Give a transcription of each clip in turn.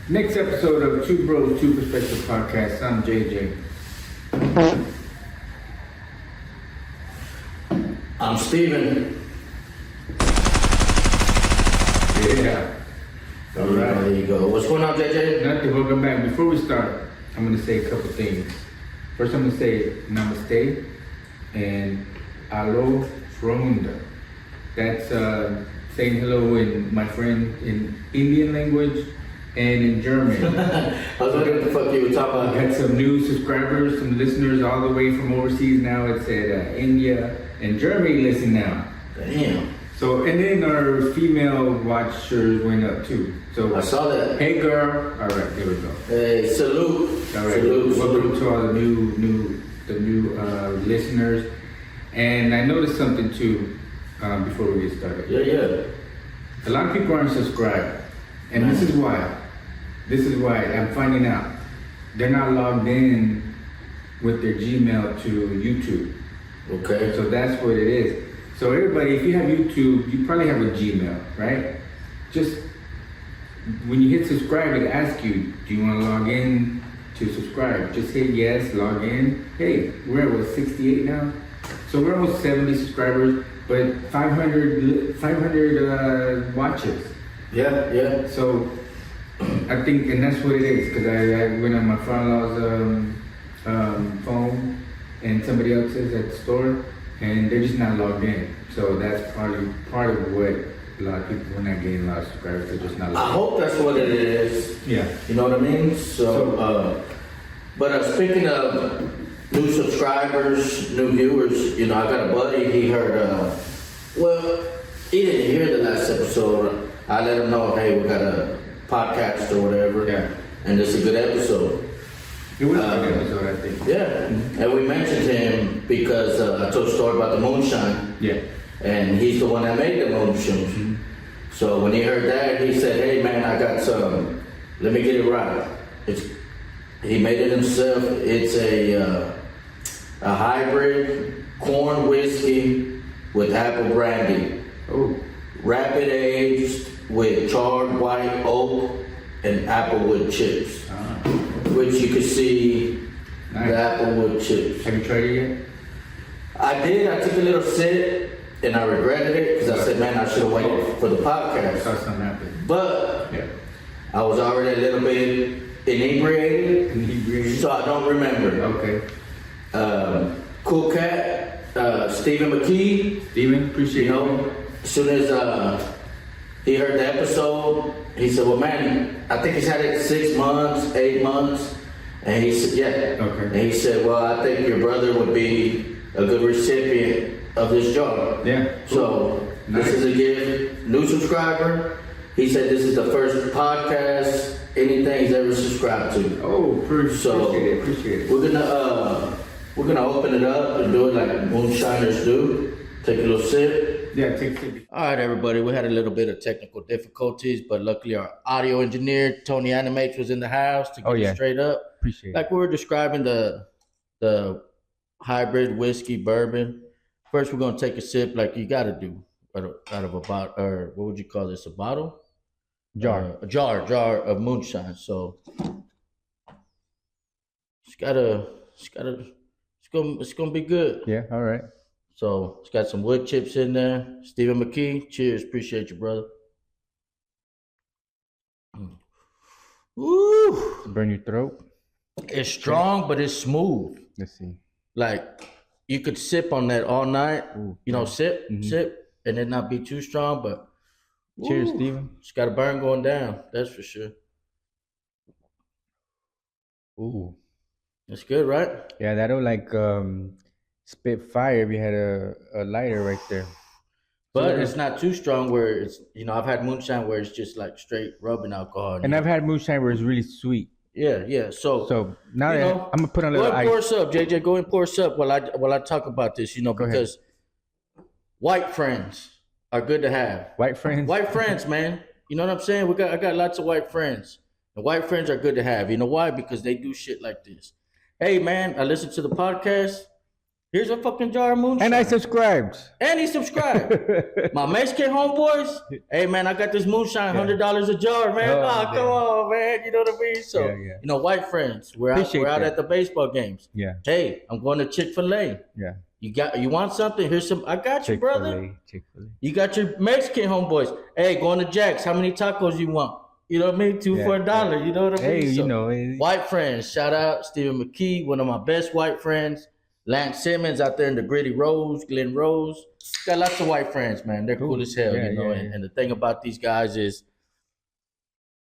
Next episode of Two Bros, Two Perspective Podcast. I'm JJ. I'm Steven. Yeah. All right. There you go. What's going on, JJ? Nothing. Welcome back. Before we start, I'm going to say a couple things. First, I'm going to say namaste and alo ramunda. That's saying hello in my friend in Indian language and in German. I was wondering what the fuck you were talking about. I had some new subscribers, some listeners all the way from overseas now. It said India and Germany listen now. Damn. So, and then our female watchers went up too. So I saw that. Hey girl. All right, there we go. Hey, salute. All right, Salute. welcome to all the new listeners. And I noticed something too before we get started. Yeah. A lot of people aren't subscribed, and this is why. This is why I'm finding out they're not logged in with their Gmail to YouTube. Okay. So that's what it is. So everybody, if you have YouTube, you probably have a Gmail, right? Just when you hit subscribe, it asks you, do you want to log in to subscribe? Just hit yes, log in. Hey, we're at what, 68 now? So we're almost 70 subscribers, but 500 watches. Yeah. So I think, and that's what it is, because I went on my father-in-law's phone and somebody else's at the store, and they're just not logged in. So that's probably part of what a lot of people are not getting a lot of subscribers. They're just not logged in. I hope that's what it is. Yeah. You know what I mean? So, but speaking of new subscribers, new viewers, you know, I got a buddy, he heard, he didn't hear the last episode. I let him know, hey, we got a podcast or whatever. Yeah. And it's a good episode. It was a good episode, I think. Yeah. And we mentioned him because I told a story about the Moonshine. Yeah. And he's the one that made the Moonshine. Mm-hmm. So when he heard that, he said, hey man, I got some, let me get it right. He made it himself. It's a hybrid corn whiskey with apple brandy. Oh. Rapid aged with charred white oak and applewood chips. Which you could see Nice. the applewood chips. Have you tried it yet? I did. I took a little sip and I regretted it because I said, man, I should have waited for the I podcast. saw something happen. But Yeah. I was already a little bit inebriated, Inebriated? so I don't remember. Okay. Cool cat, Stephen McKee. Steven, appreciate You know, as soon as he heard the episode, he said, well, man, I think he's had it 6 months, 8 months. And he said, yeah. Okay. And he said, well, I think your brother would be a good recipient of this jar. Yeah. So Nice. This is a gift. New subscriber. He said this is the first podcast anything he's ever subscribed to. Oh, So appreciate it. we're gonna open it up and do it like moonshiners do. Take a little sip. Yeah, take it. All right, everybody. We had a little bit of technical difficulties, but luckily our audio engineer Tony Animates was in the house to get it straight up. Appreciate Like we were describing the hybrid whiskey bourbon. First, we're gonna take a sip, like you gotta do, out of a bottle, or what would you call this? A bottle? Jar. A jar of moonshine. So it's gonna be good. Yeah, all right. So it's got some wood chips in there. Stephen McKee, cheers. Appreciate you, brother. Woo! Burn your throat. It's strong, but it's smooth. Let's see. Like you could sip on that all night. Ooh, You know, sip, Mhm. and it not be too strong. But Cheers, woo, Steven. It's got a burn going down. That's for sure. Ooh. It's good, right? Yeah, that'll like spit fire if you had a lighter right there. But it's not too strong where it's, I've had moonshine where it's just like straight rubbing alcohol. And I've had moonshine where it's really sweet. Yeah. So now you that know, I'm gonna put on a go little ahead and pour ice. us up, JJ. Go and pour us up while I talk about this, Go ahead. because white friends are good to have. White friends. White friends, man. You know what I'm saying? I got lots of white friends. And white friends are good to have. You know why? Because they do shit like this. Hey man, I listened to the podcast. Here's a fucking jar of moonshine. And I subscribed. And he subscribed. My Mexican homeboys, hey man, I got this moonshine, $100 a jar, man. Oh, come on, man. You know what I mean? So, you know, white friends, we're out at the baseball games. Yeah. Hey, I'm going to Chick-fil-A. Yeah. You want something? Here's some. I got you, brother. Chick-fil-A. You got your Mexican homeboys. Hey, going to Jack's. How many tacos you want? You know what I mean? Two for $1. You know what I mean? Hey, so, you know. White friends. Shout out Stephen McKee, one of my best white friends. Lance Simmons out there in the Gritty Rose, Glen Rose. Got lots of white friends, man. They're cool as hell, you know. And the thing about these guys is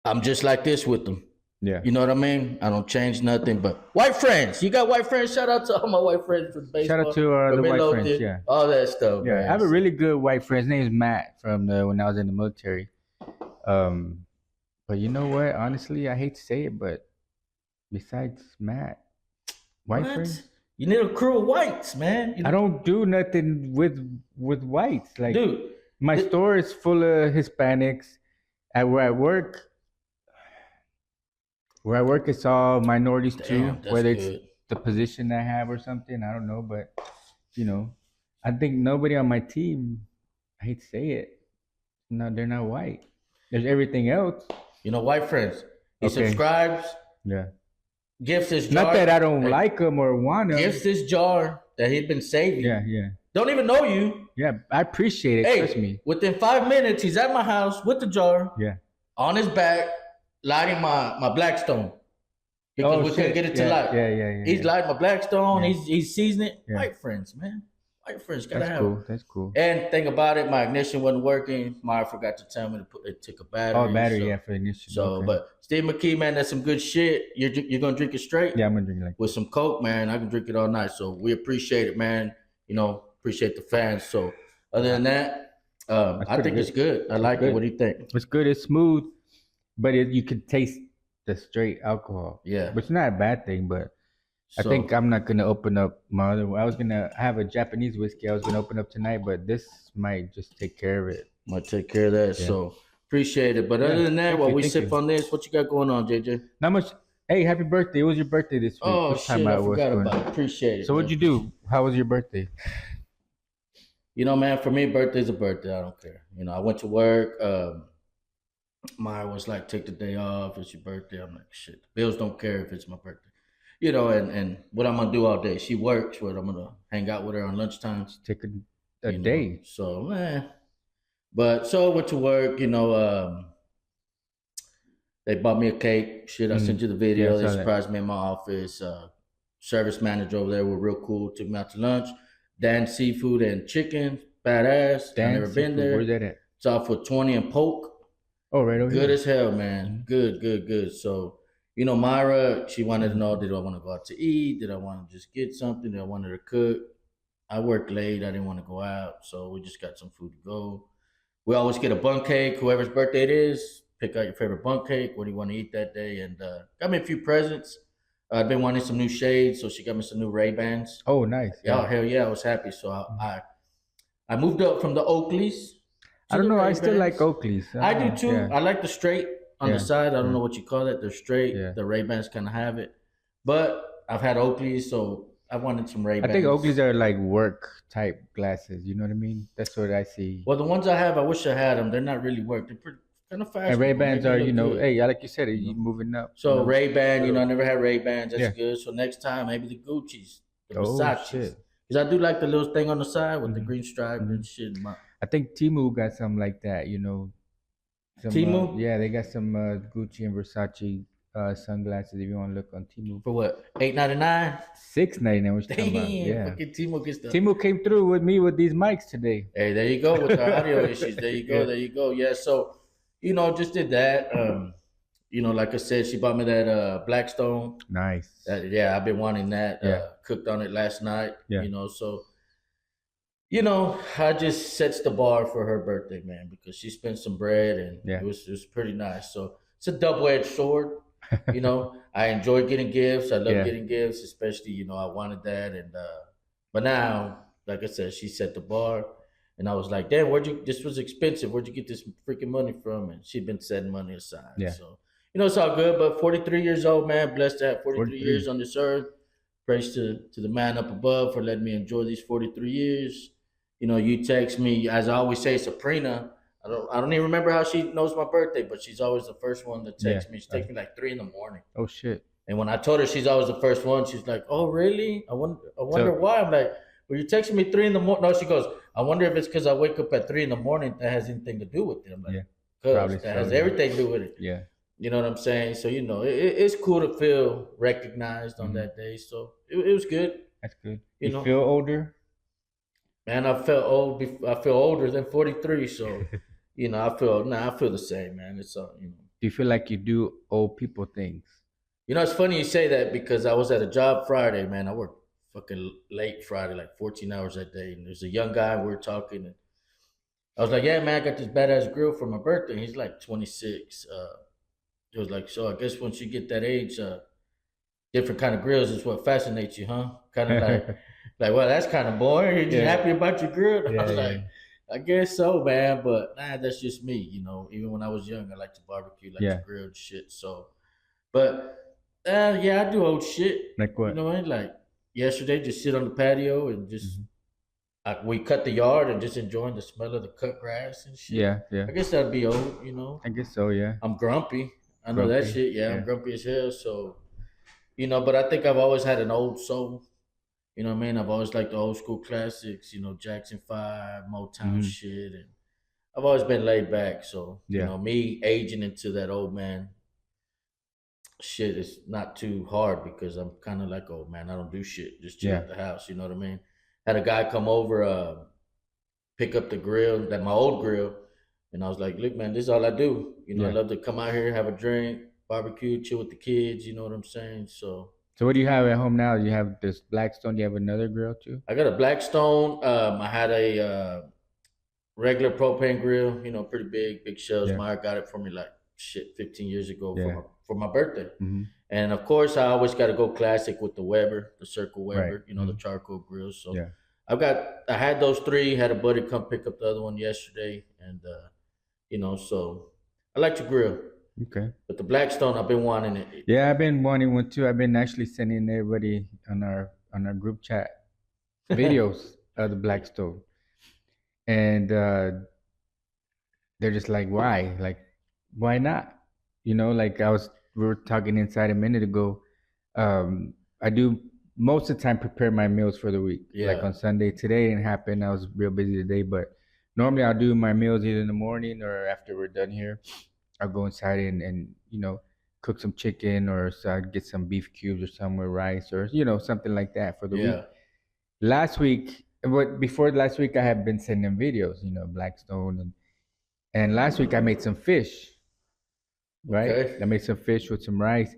I'm just like this with them. Yeah. You know what I mean? I don't change nothing, but white friends. You got white friends? Shout out to all my white friends from baseball. Shout out to the white friends, yeah. All that stuff, yeah. man. I have a really good white friend. His name is Matt from when I was in the military. But you know what? Honestly, I hate to say it, but besides Matt, white friends? You need a crew of whites, man. I don't do nothing with whites. Like, dude, my store is full of Hispanics. Where I work, it's all minorities too. Whether it's the position I have or something, I don't know. But you know, I think nobody on my team, I hate to say it, no, they're not white. There's everything else. You know, white friends. He subscribes. Yeah. Gifts this jar. Not that I don't like him or want him. Gifts this jar that he'd been saving. Yeah. Don't even know you. Yeah, I appreciate it. Hey, trust me. Within 5 minutes, he's at my house with the jar. Yeah. On his back, lighting my Blackstone. Because we couldn't get it to light. Yeah. He's lighting my Blackstone. Yeah. He's seasoning it. Yeah. White friends, man. White friends gotta have it. That's cool. And think about it, my ignition wasn't working. Mara forgot to tell me it took a battery. Oh, battery, for ignition. So, but Steve McKee, man, that's some good shit. You're gonna drink it straight? Yeah, I'm gonna drink it with some Coke, man. I can drink it all night. So we appreciate it, man. You know, appreciate the fans. So other than that, I think it's good. I like it. What do you think? It's good. It's smooth, but you can taste the straight alcohol. Yeah, which is not a bad thing, but. I think I'm not gonna open up my other one. I was gonna have a Japanese whiskey I was gonna open up tonight, but this might just take care of it. Might take care of that. Yeah. So appreciate it. But other than that, while we sip on this, what you got going on, JJ? Not much. Hey, happy birthday. It was your birthday this week. Oh, shit, I forgot about it. Appreciate it. So what'd you do? How was your birthday? You know, man, for me, birthday's a birthday. I don't care. You know, I went to work. Maya was like, take the day off. It's your birthday. I'm like, shit. The bills don't care if it's my birthday. You know, and what I'm gonna do all day. She works, but I'm gonna hang out with her on lunchtime. Take a day. Know? So, man. But so I went to work, you know, they bought me a cake. Shit, I sent you the video. They surprised me in my office. Service manager over there were real cool. Took me out to lunch. Dan Seafood and Chicken. Badass. Dan I've never been there. Where's that at? It's off for 20 and Polk. Oh, right over here. Good as hell, Mm-hmm. man. Good. So, you know, Myra, she wanted to know, did I want to go out to eat? Did I want to just get something? Did I want her to cook? I worked late. I didn't want to go out. So we just got some food to go. We always get a bundt cake. Whoever's birthday it is, pick out your favorite bundt cake. What do you want to eat that day? And got me a few presents. I've been wanting some new shades. So she got me some new Ray-Bans. Oh, nice. Yeah, hell yeah. I was happy. So I moved up from the Oakleys. I don't know. I still like Oakleys. I do too. Yeah. I like the straight. On the side, I don't know what you call it. They're straight. Yeah. The Ray-Bans kind of have it. But I've had Oakleys, so I wanted some Ray-Bans. I think Oakleys are like work type glasses. You know what I mean? That's what I see. Well, the ones I have, I wish I had them. They're not really work. They're pretty, kind of fast. And Ray-Bans are, you know, hey, like you said, you're moving up. So you know? Ray-Ban, you know, I never had Ray-Bans. That's good. So next time, maybe the Gucci's, the Versace's. Because I do like the little thing on the side with the green stripe and shit. I think Temu got something like that, you know. Temu? Yeah, they got some Gucci and Versace sunglasses if you want to look on Temu. For what? $8.99? $6.99. What you talking about? Yeah. Fucking Temu gets the... Temu came through with me with these mics today. Hey, there you go with the audio issues. There you go. There you go. Yeah. So, you know, just did that. You know, like I said, she bought me that Blackstone. Nice. Yeah, I've been wanting that. Yeah. Cooked on it last night. Yeah. You know, so. You know, I just sets the bar for her birthday, man, because she spent some bread and it was pretty nice. So it's a double-edged sword. You know, I enjoy getting gifts. I love getting gifts, especially, you know, I wanted that. And but now, like I said, she set the bar. And I was like, damn, this was expensive. Where'd you get this freaking money from? And she'd been setting money aside. Yeah. So, you know, it's all good. But 43 years old, man, blessed to have 43 years on this earth. praise to the man up above for letting me enjoy these 43 years. You text me, as I always say, Sabrina. I don't even remember how she knows my birthday, but she's always the first one to Yeah. text me. She texts me like 3 in the morning. Oh shit. And when I told her she's always the first one, she's like, "Oh, really? I wonder So why." I'm like, "Well, you texting me 3 in the morning?" No, she goes, "I wonder if it's because I wake up at 3 in the morning that has anything to do with it." I'm like, yeah, "Cause probably that so. has Yeah. everything to do with it." Yeah. You know what I'm saying? So it's cool to feel recognized on Mhm. that day. So it was good. That's good. You You know, feel older? man, I felt old. I feel older than 43. So I feel the same, man. It's Do you feel like you do old people things? It's funny you say that because I was at a job Friday, man. I worked fucking late Friday, like 14 hours that day. And there's a young guy, we were talking, and I was like, "Yeah, man, I got this badass grill for my birthday." And he's like 26. He was like, "So I guess once you get that age, different kind of grills is what fascinates you, huh?" Kind of like, well, that's kind of boring. You're just Yeah. happy about your grill. And I Yeah, was yeah. like, I guess so, man. But that's just me. Even when I was young, I liked to barbecue, like to Yeah. grill and shit. So, but yeah, I do old shit. Like You what? know what I mean? Like yesterday, just sit on the patio and just Mhm. we cut the yard and just enjoying the smell of the cut grass and shit. Yeah, yeah. I guess that'd be old. I guess so. Yeah. I'm grumpy. I know that Grumpy. shit. Yeah, I'm Yeah. grumpy as hell. So, but I think I've always had an old soul. You know what I mean? I've always liked the old school classics, Jackson 5, Motown Hmm. shit. And I've always been laid back. So, Yeah. me aging into that old man shit is not too hard because I'm kind of like, oh man, I don't do shit. Just chill Yeah. at the house. You know what I mean? Had a guy come over, pick up the grill, my old grill. And I was like, look, man, this is all I do. I Yeah. love to come out here, have a drink, barbecue, chill with the kids. You know what I'm saying? So So what do you have at home now? You have this Blackstone. You have another grill too. I got a Blackstone. I had a regular propane grill, pretty big shells. Yeah. Meyer got it for me like shit 15 years ago for Yeah. my birthday. Hmm. And of course, I always got to go classic with the Weber, the Circle Right. Weber, the charcoal grill. So Yeah. I had those three. Had a buddy come pick up the other one yesterday, and so I like to grill, Okay. but the Blackstone I've been wanting it. Yeah, I've been wanting one too. I've been actually sending everybody on our group chat videos of the Blackstone, and they're just like, why? Like, why not? Like we were talking inside a minute ago. I do most of the time prepare my meals for the week. Like Yeah. on Sunday, today didn't happen. I was real busy today, but normally I'll do my meals either in the morning or after we're done here. I'll go inside and cook some chicken or so I'd get some beef cubes or some with rice or something like that for the week. Yeah. Last week, but before last week, I have been sending Videos, Blackstone, and last week I made some fish, right? Okay. I made some fish with some rice.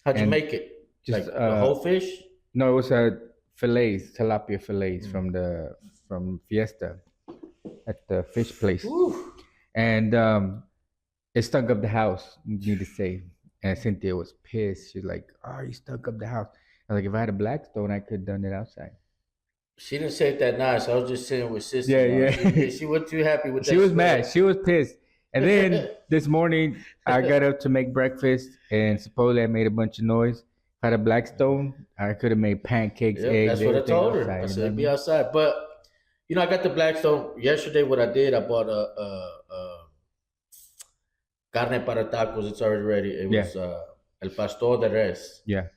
How'd you And make it? just, Like the whole fish? No, it was tilapia fillets Mm. from Fiesta at the fish place, Whew. and it stunk up the house. Need to say, and Cynthia was pissed. She's like, "Oh, you stunk up the house." I was like, "If I had a Blackstone, I could have done it outside." She didn't say it that nice. I was just sitting with sister. Yeah, man. yeah. She wasn't too happy with that. She was smell. mad. She was pissed. And then this morning, I got up to make breakfast, and supposedly I made a bunch of noise. If I had a Blackstone, I could have made pancakes, Yep, eggs, that's what I everything told her. outside, I you know said what I be mean? outside. But I got the Blackstone yesterday. What I did, I bought a carne para tacos. It's already ready. It Yeah. was el pastor de res, Yeah,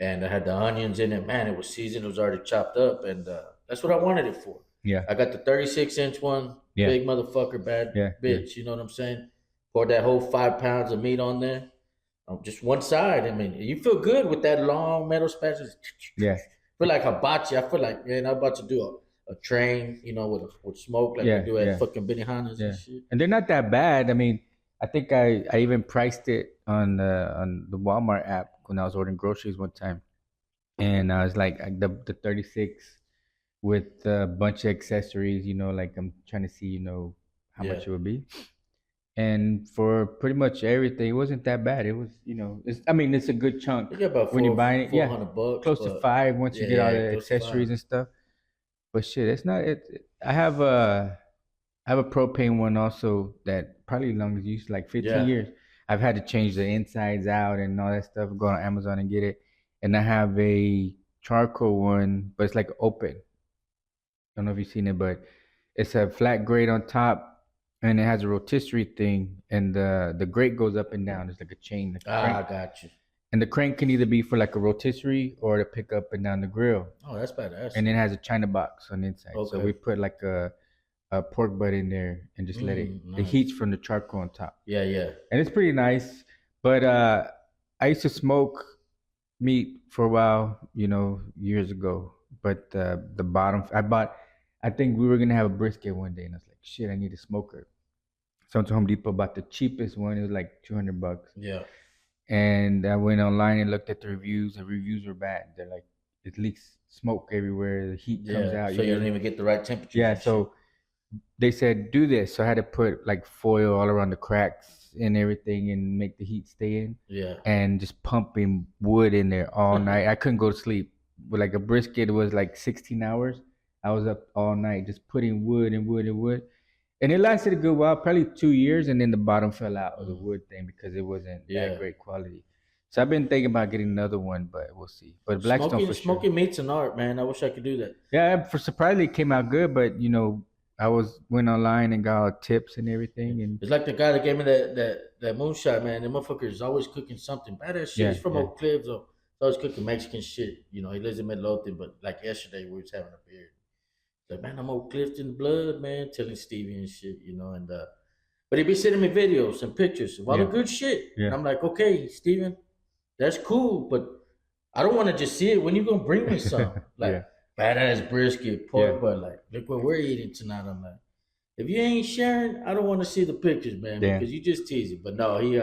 and I had the onions in it. Man, it was seasoned. It was already chopped up, and that's what I wanted it for. yeah, I got the 36-inch one, Yeah. big motherfucker, bad Yeah, bitch. You know what I'm saying? Poured that whole 5 pounds of meat on there, just one side. I mean, you feel good with that long metal spatula. yeah, Feel like hibachi. I feel like, man, I'm about to do a train, with smoke like Yeah, we do at yeah. fucking Benihanas yeah. and shit. And they're not that bad. I mean, I think I even priced it on the Walmart app when I was ordering groceries one time, and I was like the 36 with a bunch of accessories. Like I'm trying to see, how Yeah. much it would be. And for pretty much everything, it wasn't that bad. It was, I mean, it's a good chunk You get about when you're buying it. Yeah, $400, close to but 5 once you get all the close to accessories 5. and stuff. But shit, it's not. I have a propane one also that probably long as used like 15 Yeah. years. I've had to change the insides out and all that stuff. Go on Amazon and get it. And I have a charcoal one, but it's like open. Don't know if you've seen it, but it's a flat grate on top, and it has a rotisserie thing, and the grate goes up and down. It's like a chain, like a Ah, I crank. got you. And the crank can either be for like a rotisserie or to pick up and down the grill. Oh, that's badass. And it has a china box on the inside. So Okay. we put like a pork butt in there and just let it. The Nice. heat's from the charcoal on top, Yeah, yeah. and it's pretty nice. But I used to smoke meat for a while, years ago. But the bottom, I think we were gonna have a brisket one day, and I was like, shit, I need a smoker. So I went to Home Depot, bought the cheapest one. It was like $200. Yeah. And I went online and looked at the reviews. The reviews were bad. They're like, it leaks smoke everywhere. The heat comes Yeah. out. So you don't even get the right temperature. Yeah. So they said do this. So I had to put like foil all around the cracks and everything and make the heat stay in. Yeah. And just pumping wood in there all night. I couldn't go to sleep. But like a brisket was like 16 hours. I was up all night just putting wood and wood and wood. And it lasted a good while, probably 2 years, and then the bottom fell out of the wood thing because it wasn't that great quality. So I've been thinking about getting another one, but we'll see. But Blackstone for Smoking sure. meat's an art, man. I wish I could do that. Yeah, for surprisingly it came out good, but I went online and got all tips and everything, and It's like the guy that gave me that moonshine, man. The motherfucker is always cooking something. Badass shit. Yeah, He's from yeah. Oak Cliff, so he's always cooking Mexican shit. He lives in Midlothian, but like yesterday we was having a beer. Like, man, I'm Oak Cliff in blood, man, telling Stevie and shit, and but he be sending me videos and pictures of all the Yeah. good shit. Yeah. And I'm like, okay, Steven, that's cool, but I don't want to just see it. When you gonna bring me some? Like Yeah. badass brisket, pork, Yeah. but like, look what we're eating tonight. I'm like, if you ain't sharing, I don't want to see the pictures, man, Yeah. because you just teasing. But no, he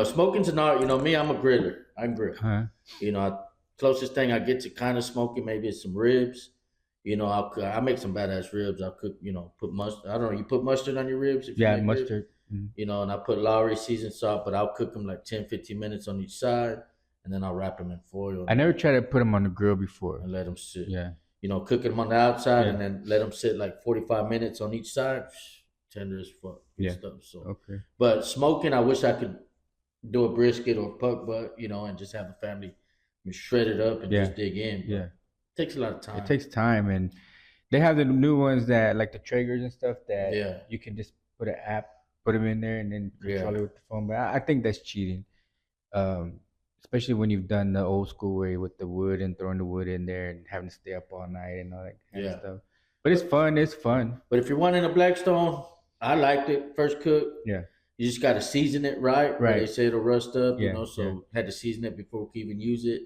smoking's an art. Me, I'm a griller. I grill. Uh-huh. Closest thing I get to kind of smoking maybe is some ribs. I make some badass ribs. I cook, put mustard. I don't know. You put mustard on your ribs? If you Yeah, make ribs? mustard. Mhm. And I put Lowry seasoned salt, but I'll cook them like 10, 15 minutes on each side, and then I'll wrap them in foil I never tried to put them on the grill before. and let them sit. Yeah. Cooking them on the outside Yeah. and then let them sit like 45 minutes on each side. Tender as fuck. Good Yeah. stuff. So, Okay. but smoking, I wish I could do a brisket or pork butt, and just have the family shred it up and Yeah. just dig in. But Yeah. it takes a lot of time. It takes time, and they have the new ones that like the Traegers and stuff that Yeah. you can just put an app, put them in there, and then control Yeah. it with the phone. But I think that's cheating, especially when you've done the old school way with the wood and throwing the wood in there and having to stay up all night and all that kind Yeah. of stuff. But it's fun. It's fun. But if you're wanting a Blackstone, I liked it. First cook. Yeah. You just got to season it right. Right. They say it'll rust up, Yeah, so yeah. had to season it before we could even use it.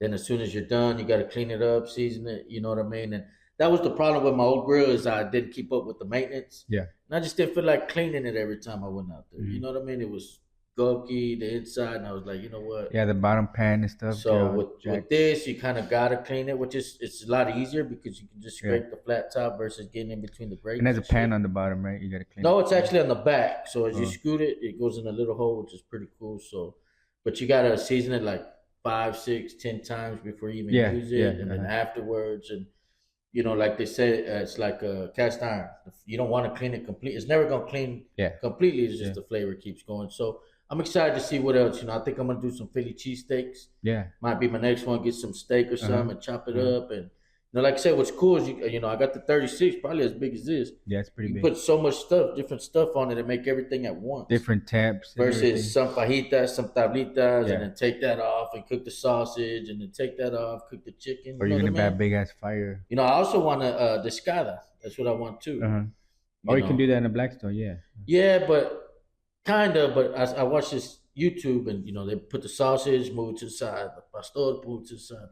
Then as soon as you're done, you got to clean it up, season it. You know what I mean? And that was the problem with my old grill is I didn't keep up with the maintenance. Yeah. And I just didn't feel like cleaning it every time I went out there. Mhm. You know what I mean? It was gunky, the inside, and I was like, you know what? Yeah, the bottom pan and stuff. So they're all with jacked. this, you kind of gotta clean it, which is it's a lot easier because you can just Yeah. scrape the flat top versus getting in between the grates. And there's a and pan shit. on the bottom, right? You gotta clean. No, it. it's actually on the back. So as you Oh. scoot it, it goes in a little hole, which is pretty cool. So, but you gotta season it like 5, 6, 10 times before you even Yeah, use it, yeah, and then uh-huh. afterwards, and like they say, it's like a cast iron. You don't want to clean it complete. It's never gonna clean Yeah. completely. It's just Yeah. the flavor keeps going. So I'm excited to see what else. I think I'm gonna do some Philly cheesesteaks. Yeah. Might be my next one. Get some steak or something and chop it Uh-huh. up. And like I said, what's cool is I got the 36, probably as big as this. Yeah, it's pretty You big. put so much stuff, different stuff on it, and make everything at once. Different temps. and everything. Versus some fajitas, some tablitas, Yeah. and then take that off and cook the sausage, and then take that off, cook the chicken. Or you you're know gonna what I buy a mean? big ass fire. I also want a discada. That's what I want too. Uh-huh. Or you can know. do that in a Blackstone, yeah. Yeah, but kind of. But I watched this YouTube, and they put the sausage, move it to the side, the pastor, move it to the side,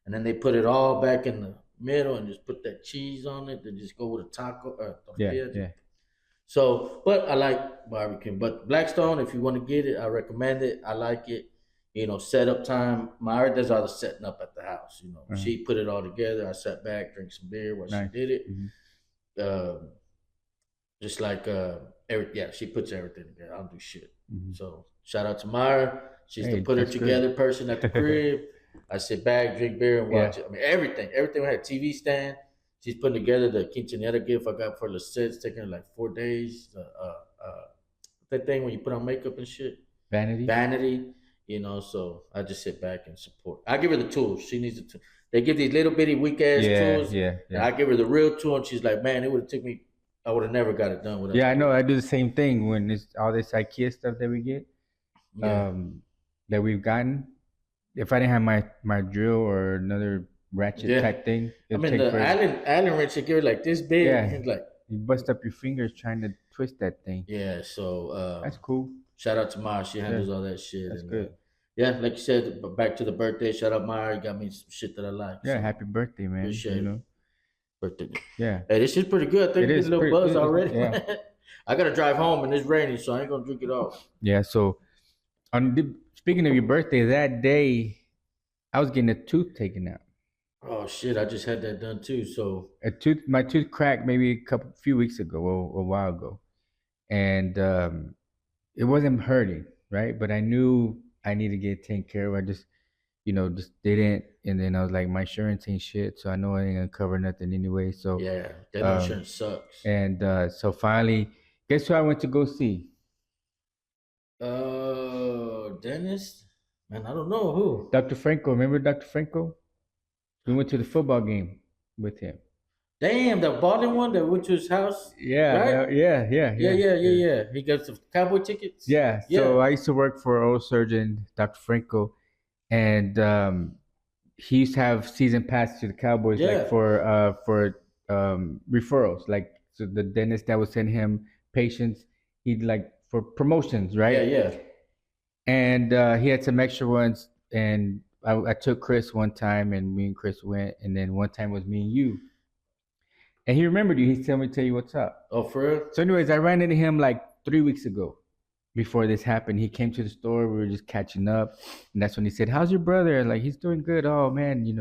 and then they put it all back in the middle, and just put that cheese on it. Then just go with a taco or Yeah, tortilla. yeah. So, but I like barbecue. But Blackstone, if you want to get it, I recommend it. I like it. Setup time. Myra does all the setting up at the house. She put it all together. I sat back, drank some beer while Nice. she did it. Mhm. Just like she puts everything together. I don't do shit. Mhm. So shout out to Myra. She's Hey, the put it that's good. together person at the crib. I sit back, drink beer, and watch Yeah. it. I mean, everything. Everything. We had a TV stand. She's putting together the quinceañera gift I got for Lisette. It's taking her like 4 days. That thing when you put on makeup and shit. Vanity. Vanity. You know, so I just sit back and support. I give her the tools. She needs the tool. They give these little bitty weak ass Yeah, tools, yeah, and yeah. I give her the real tool, and she's like, "Man, it would have took me. I would have never got it done without Yeah, I the know. tool." I do the same thing when it's all this IKEA stuff that we get, Yeah, um, that we've gotten. If I didn't have my drill or another ratchet yeah. type thing, I it'd mean, take the forever. Allen wrench, they give her like this big, Yeah, and like, you bust up your fingers trying to twist that thing. yeah. So That's cool. shout out to Maya. She Yeah, handles all that shit, that's and good. yeah, like you said, back to the birthday. Shout out Maya. You got me some shit that I like. Yeah, So happy birthday, man. appreciate it. Birthday. Yeah, Hey, this is pretty good. I think it we get a is little pretty. buzz already. Yeah, I gotta drive home and it's raining, so I ain't gonna drink it all. yeah. So, speaking of your birthday, that day I was getting a tooth taken out. Oh shit, I just had that done too. So My tooth cracked maybe few weeks ago, or a while ago, and it wasn't hurting, right? But I knew I needed to get taken care of. I just, just didn't, and then I was like, my insurance ain't shit, so I know I ain't gonna cover nothing anyway. So, yeah, dental um, insurance sucks. and so finally, guess who I went to go see? Dentist? Man, I don't know who. Dr. Franco. Remember Dr. Franco? We went to the football game with him. Damn, the balding one that went to his house, Yeah, right? yeah, yeah. Yeah. He got some cowboy tickets. Yeah, so Yeah, I used to work for oral surgeon Dr. Franco, and he used to have season pass to the Cowboys, like yeah, for referrals, like so the dentist that would send him patients, he'd like for promotions, yeah, right? yeah. And he had some extra ones, and I took Chris one time, and me and Chris went, and then one time was me and you, and he remembered you. He told me to tell you what's up. Oh, for real? So, anyways, I ran into him like 3 weeks ago. Before this happened, he came to the store. We were just catching up, and that's when he said, "How's your brother?" Like, he's doing good. Oh man, he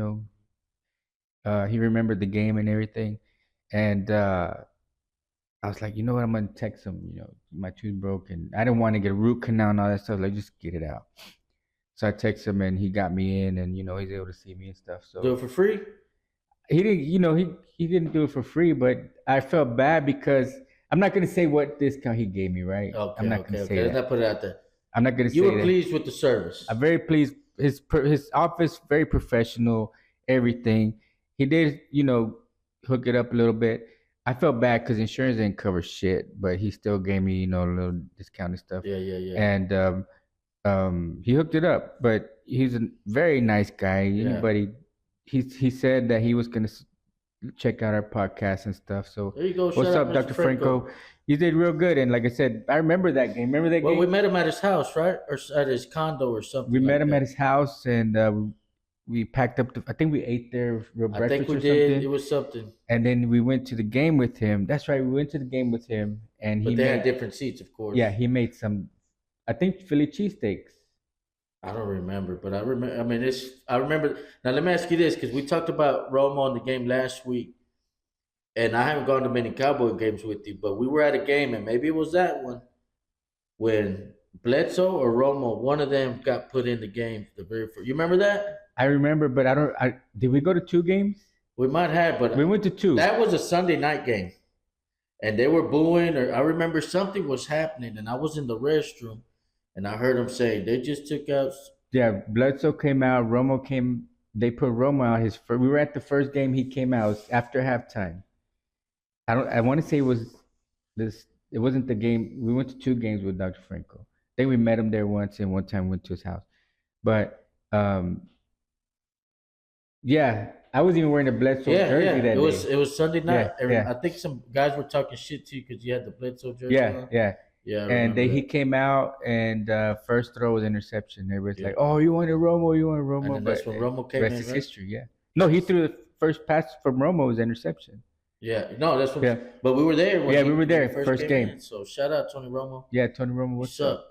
remembered the game and everything. And I was like, you know what? I'm gonna text him. My tooth broke, and I didn't want to get a root canal and all that stuff. Like, just get it out. So I texted him, and he got me in, and he's able to see me and stuff. Do So it for free? he didn't, he didn't do it for free, but I felt bad because I'm not gonna say what discount he gave me, right? I'm Okay, not okay, gonna say okay. Let's that. not put it out there. I'm not gonna You say were that. pleased with the service. I'm very pleased. His office very professional. Everything he did, hook it up a little bit. I felt bad because insurance didn't cover shit, but he still gave me, a little discount and stuff. Yeah, yeah, yeah. And he hooked it up. But he's a very nice guy. Yeah. Anybody, he said that he was gonna check out our podcast and stuff. So There you go. what's Shout out up, Mr. Dr. Franco? You did real good. And like I said, I remember that game. Remember that Well, game? we met him at his house, right? Or at his condo or something. We met like him that. at his house, and we packed up. I think we ate there real I think breakfast we or did. something. It was something. And then we went to the game with him. That's right. We went to the game with him, and But he they had made. different seats, of course. Yeah, he made some. I think Philly cheesesteaks. I don't remember, but I remember. I mean, it's. I remember. Now, let me ask you this, because we talked about Roma on the game last week, and I haven't gone to many Cowboy games with you, but we were at a game, and maybe it was that one when Bledsoe or Romo, one of them got put in the game. The very first. You remember that? I remember, but I don't. Did we go to 2 games? We might have, but We went to 2. that was a Sunday night game, and they were booing, or I remember something was happening, and I was in the restroom, and I heard them saying they just took out. Yeah, Bledsoe came out. Romo came. They put Romo out. We were at the first game. He came out. It was after halftime. I don't. I want to say it was this. It wasn't the game. We went to 2 games with Dr. Franco. I think we met him there once, and one time went to his house. But yeah, I was even wearing a Bledsoe jersey that day. It was Sunday night. Yeah. I think some guys were talking shit to you because you had the Bledsoe jersey Yeah, on. yeah. Yeah, I And remember then he that. came out, and first throw was interception. Everybody's Yeah. like, "Oh, you wanted Romo, you wanted Romo," And then but that's when Romo came rest in, is right? history. Yeah. No, he threw the first pass from Romo was interception. Yeah, no, that's when. Yeah. But we were there. Yeah, we were when there, he first came game. in. So shout out Tony Romo. Yeah, Tony Romo, You what's suck. up?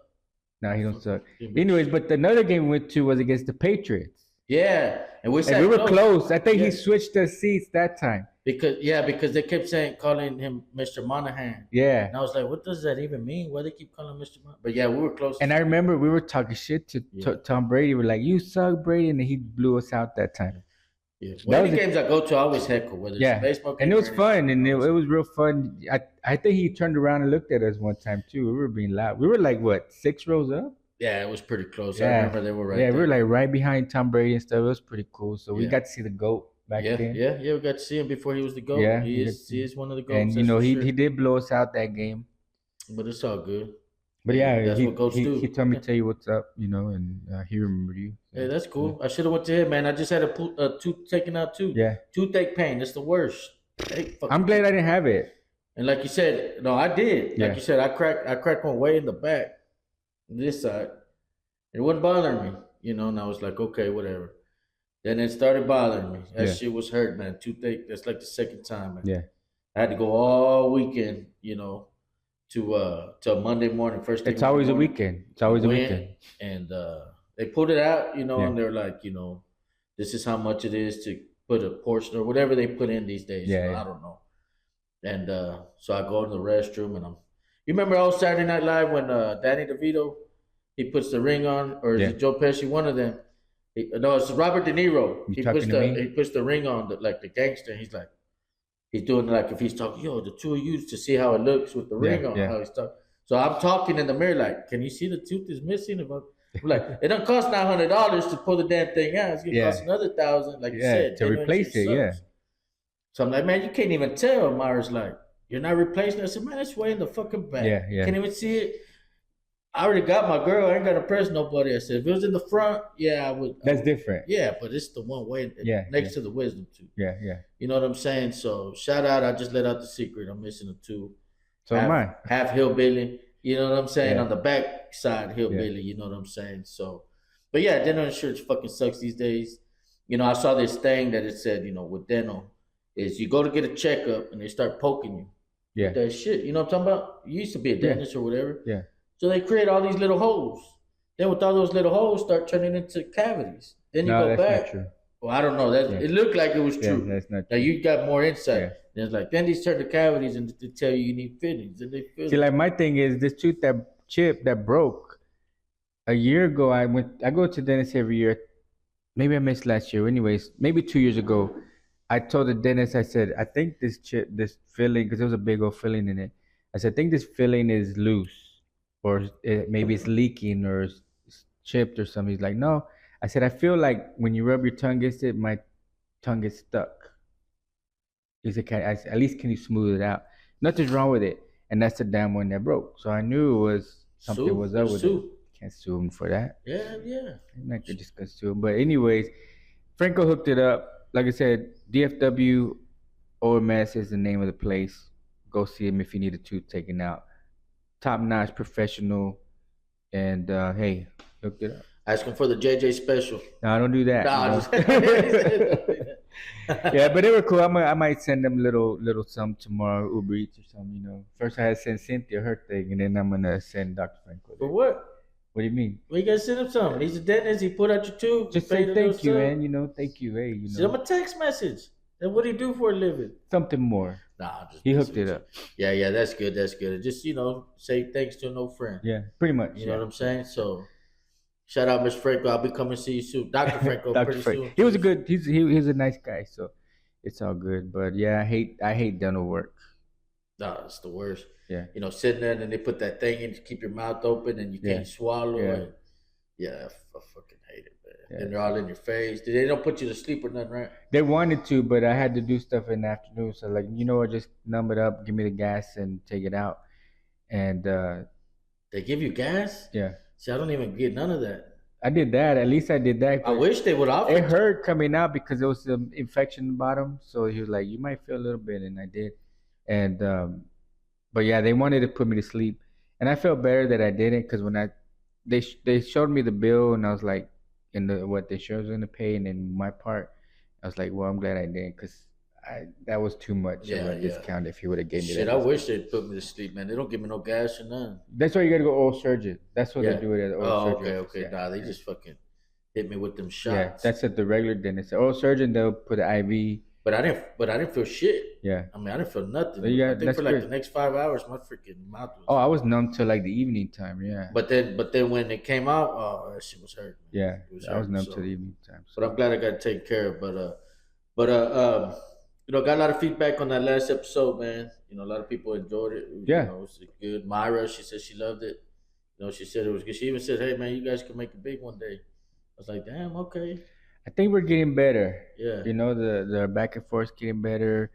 No, he don't suck. You big Anyways, shit. but another game we went to was against the Patriots. Yeah, and we And sat we were close. I think Yeah. he switched the seats that time. because they kept calling him Mr. Monahan. Yeah. And I was like, what does that even mean? Why they keep calling him Mr. Monahan? But yeah, we were close. And I remember we were talking shit to Yeah. Tom Brady. We're like, "You suck, Brady," and he blew us out that time. Yeah. That Well, was any a- games I go to, I always heckle, whether it's a Yeah, baseball game and it or was anything. fun, and it was real fun. I think he turned around and looked at us one time too. We were being loud. We were like what 6 rows up? Yeah, it was pretty close. I Yeah, remember they were right yeah, we were there. like right behind Tom Brady and stuff. It was pretty cool. So we Yeah. got to see the goat back then. Yeah. We got to see him before he was the GOAT. Yeah, we got to He see. is one of the GOATs, And that's for he sure. did blow us out that game. But it's all good. But Hey, yeah, that's he what GOATs do. he told me to tell you what's up, and he remembered you. So, Hey, that's cool. I should have went to him, man. I just had a tooth taken out too. Yeah, Toothache pain. It's the worst. I'm glad I didn't have it. And like you said, no, I did. Like Yeah. you said, I cracked one way in the back, this side. It wouldn't bother me, and I was like, okay, whatever. Then it started bothering me. That Yeah. shit was hurt, man. Toothache. That's like the second time, man. Yeah, I had to go all weekend, till Monday morning. First thing. it's always a morning, weekend. It's always a went, weekend. and they pulled it out, Yeah. and they're like, this is how much it is to put a portion or whatever they put in these days. Yeah, yeah. I don't know. And so I go to the restroom, and you remember on Saturday Night Live when Danny DeVito, he puts the ring on, or is Yeah. it Joe Pesci? One of them. No, it's Robert De Niro. You talking to me? He puts the ring on, like the gangster. And he's doing like if he's talking, the two of you to see how it looks with the ring on. yeah. How he's talking. So I'm talking in the mirror, like, can you see the tooth is missing? I'm like, it don't cost $900 to pull the damn thing out. It's gonna cost another $1,000, like you said, to replace it. Yeah. So I'm like, man, you can't even tell. Myra's like, you're not replacing it. I said, man, it's way in the fucking back. Yeah. Can't even see it. I already got my girl. I ain't got to press nobody. I said, if it was in the front, yeah, I would. That's different. Yeah, but it's the one way next to the wisdom tooth. Yeah. You know what I'm saying? So shout out. I just let out the secret. I'm missing a tooth. So am I. Half hillbilly. You know what I'm saying? Yeah. On the back side, hillbilly. You know what I'm saying? So, but yeah, dental insurance fucking sucks these days. I saw this thing that it said, with dental, is you go to get a checkup and they start poking you. Yeah. That shit. You know what I'm talking about? You used to be a dentist or whatever. Yeah. So they create all these little holes. Then with all those little holes, start turning into cavities. Then you No, go that's back. not true. Well, I don't know. It looked like it was Yeah, true. that's not Now true. you got more insight. Yeah. And it's like then these turn to cavities and they tell you need fittings, and they fill See, it. like my thing is this tooth that broke a year ago. I go to the dentist every year. Maybe I missed last year. Anyways, maybe 2 years ago, I told the dentist, I said, I think this filling, because there was a big old filling in it. I said, I think this filling is loose, or maybe it's leaking, or it's chipped or something. He's like, no. I said, I feel like when you rub your tongue against it, my tongue gets stuck. He said, at least can you smooth it out? Nothing's wrong with it. And that's the damn one that broke. So I knew it was something was up with it. Can't sue him for that. Yeah. I'm not just gonna sue him. But anyways, Franco hooked it up. Like I said, DFW OMS is the name of the place. Go see him if you need a tooth taken out. Top notch professional. And hey, hooked it up. Asking for the JJ special. No, I don't do that. Nah, Yeah, but they were cool. I might send them little some tomorrow, Uber Eats or something. First I had to send Cynthia her thing, and then I'm gonna send Dr. Franco. For what? What do you mean? Well, you gotta send him something. He's a dentist. He put out your tooth. Just say thank you, man. Thank you. Hey, Send him a text message. Then what do you do for a living? Something more. Nah, he hooked it up. Yeah, that's good. Just say thanks to an old friend. Yeah, pretty much. You know what I'm saying? So, shout out, Mr. Franco. I'll be coming to see you soon, Dr. Franco. Dr. Franco. Soon. He was a good. He's a nice guy. So, it's all good. But yeah, I hate dental work. Nah, it's the worst. Yeah. Sitting there and they put that thing in to keep your mouth open and you can't swallow. Yeah. I fucking hate it, man. Yeah. And they're all in your face. They don't put you to sleep or nothing, right? They wanted to, but I had to do stuff in the afternoon. So like, just numb it up, give me the gas, and take it out. And they give you gas? Yeah. See, I don't even get none of that. I did that. At least I did that. I wish they would offer. It hurt coming out because there was some infection in the bottom. So he was like, "You might feel a little bit," and I did. And but yeah, they wanted to put me to sleep, and I felt better that I didn't, because when they showed me the bill, and I was like, what they showed was gonna pay, and then my part, I was like, well, I'm glad I didn't, because that was too much of a discount if he would have given me that. Shit, I wish they'd put me to sleep, man. They don't give me no gas or nothing. That's why you gotta go oral surgeon. That's what they do it at the oral surgeon. Okay. Yeah. Nah, they just fucking hit me with them shots. Yeah, that's at the regular dentist. Oral surgeon, they'll put an IV. But I didn't feel shit. Yeah. I mean, I didn't feel nothing. So I think for like the next 5 hours, my freaking mouth was. Oh, I was numb till like the evening time. Yeah. But then when it came out, that shit was hurting. Yeah, I was numb till the evening time. So. But I'm glad I got taken care of. But got a lot of feedback on that last episode, man. A lot of people enjoyed it. Yeah. It was good. Myra, she said she loved it. She said it was good. She even said, "Hey man, you guys can make it big one day." I was like, "Damn, okay, I think we're getting better. yeah, The back and forth getting better.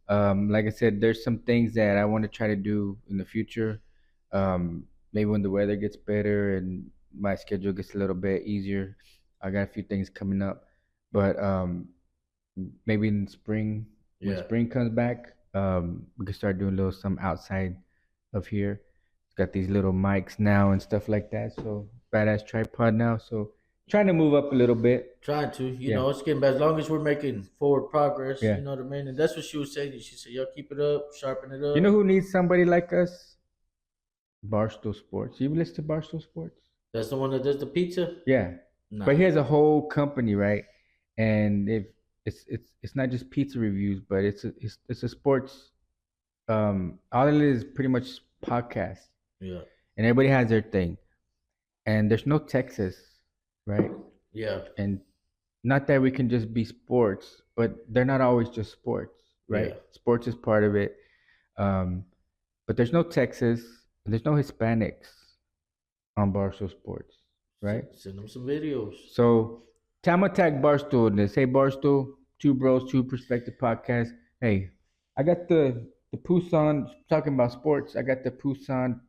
Like I said, there's some things that I want to try to do in the future. Maybe when the weather gets better and my schedule gets a little bit easier. I got a few things coming up, but maybe in spring, when yeah." spring comes back, we can start doing a little some outside of here. It's got these little mics now and stuff like that. So badass tripod now. So trying to move up a little bit. Trying to, Yeah, it's getting better as long as we're making forward progress. yeah. You know what I mean? And that's what she was saying. She said, "Y'all keep it up, sharpen it You know up." who needs somebody like us? Barstool Sports. You listen to Barstool Sports? That's the one that does the pizza. Yeah, but Nah, he has a whole company, right? And if it's not just pizza reviews, but it's a sports. All it is pretty much podcast, yeah, and everybody has their thing. And there's no Texas, right? yeah, And not that we can just be sports, but they're not always just sports, right? yeah. Sports is part of it. Um, but there's no Texas, and there's no Hispanics on Barstool Sports, right? Send them some videos. So time attack Barstool in this. Hey Barstool, two bros, two perspective podcast. Hey, I got the Pusan talking about sports. I got the Pusan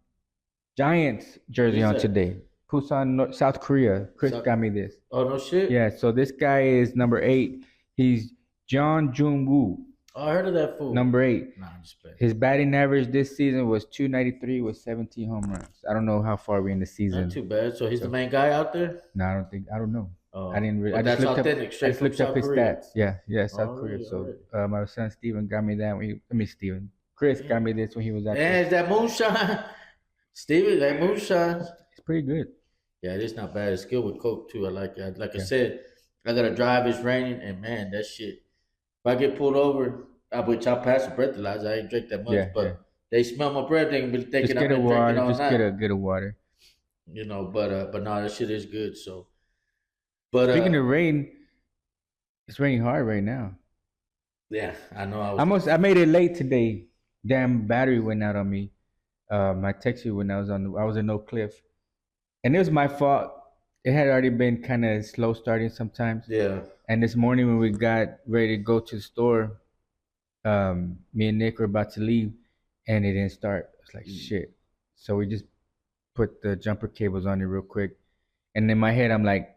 Giants jersey Who's on that? today. Pusan, South Korea. Chris So- got me this. oh no shit. Yeah, so this guy is number 8. He's John Jun Woo, Oh, I heard of that fool. number 8. Nah, I'm just playing. His batting average this season was 293 with 17 home runs. I don't know how far we're in the season. Not too bad. So he's the main guy out there. No, I don't know. Oh, I didn't really. but I just that's looked authentic, up. I straight just from looked up South his Korea. stats. Yeah, South Alright, Korea. So alright. my son Steven got me that when I mean Steven. Chris got me this when he was out Yeah, there. is that moonshine? Stevie, that moonshine. It's pretty good. Yeah, it is not bad. It's good with Coke too. I like it. Like I Yeah. said, I gotta drive. It's raining, and man, that shit. If I get pulled over, which I'll pass a breathalyzer. I ain't drink that much, Yeah, but yeah. they smell my breath. They can be Just thinking I've get a been water. drinking all Just night. get a water. But no, that shit is good. So, but Speaking of rain, it's raining hard right now. yeah, I know. I was. I made it late today. Damn battery went out on me. My taxi when I was in Oak Cliff, and it was my fault. It had already been kind of slow starting sometimes. Yeah, And this morning when we got ready to go to the store, me and Nick were about to leave, and it didn't start. It's like shit. So we just put the jumper cables on it real quick, and in my head I'm like,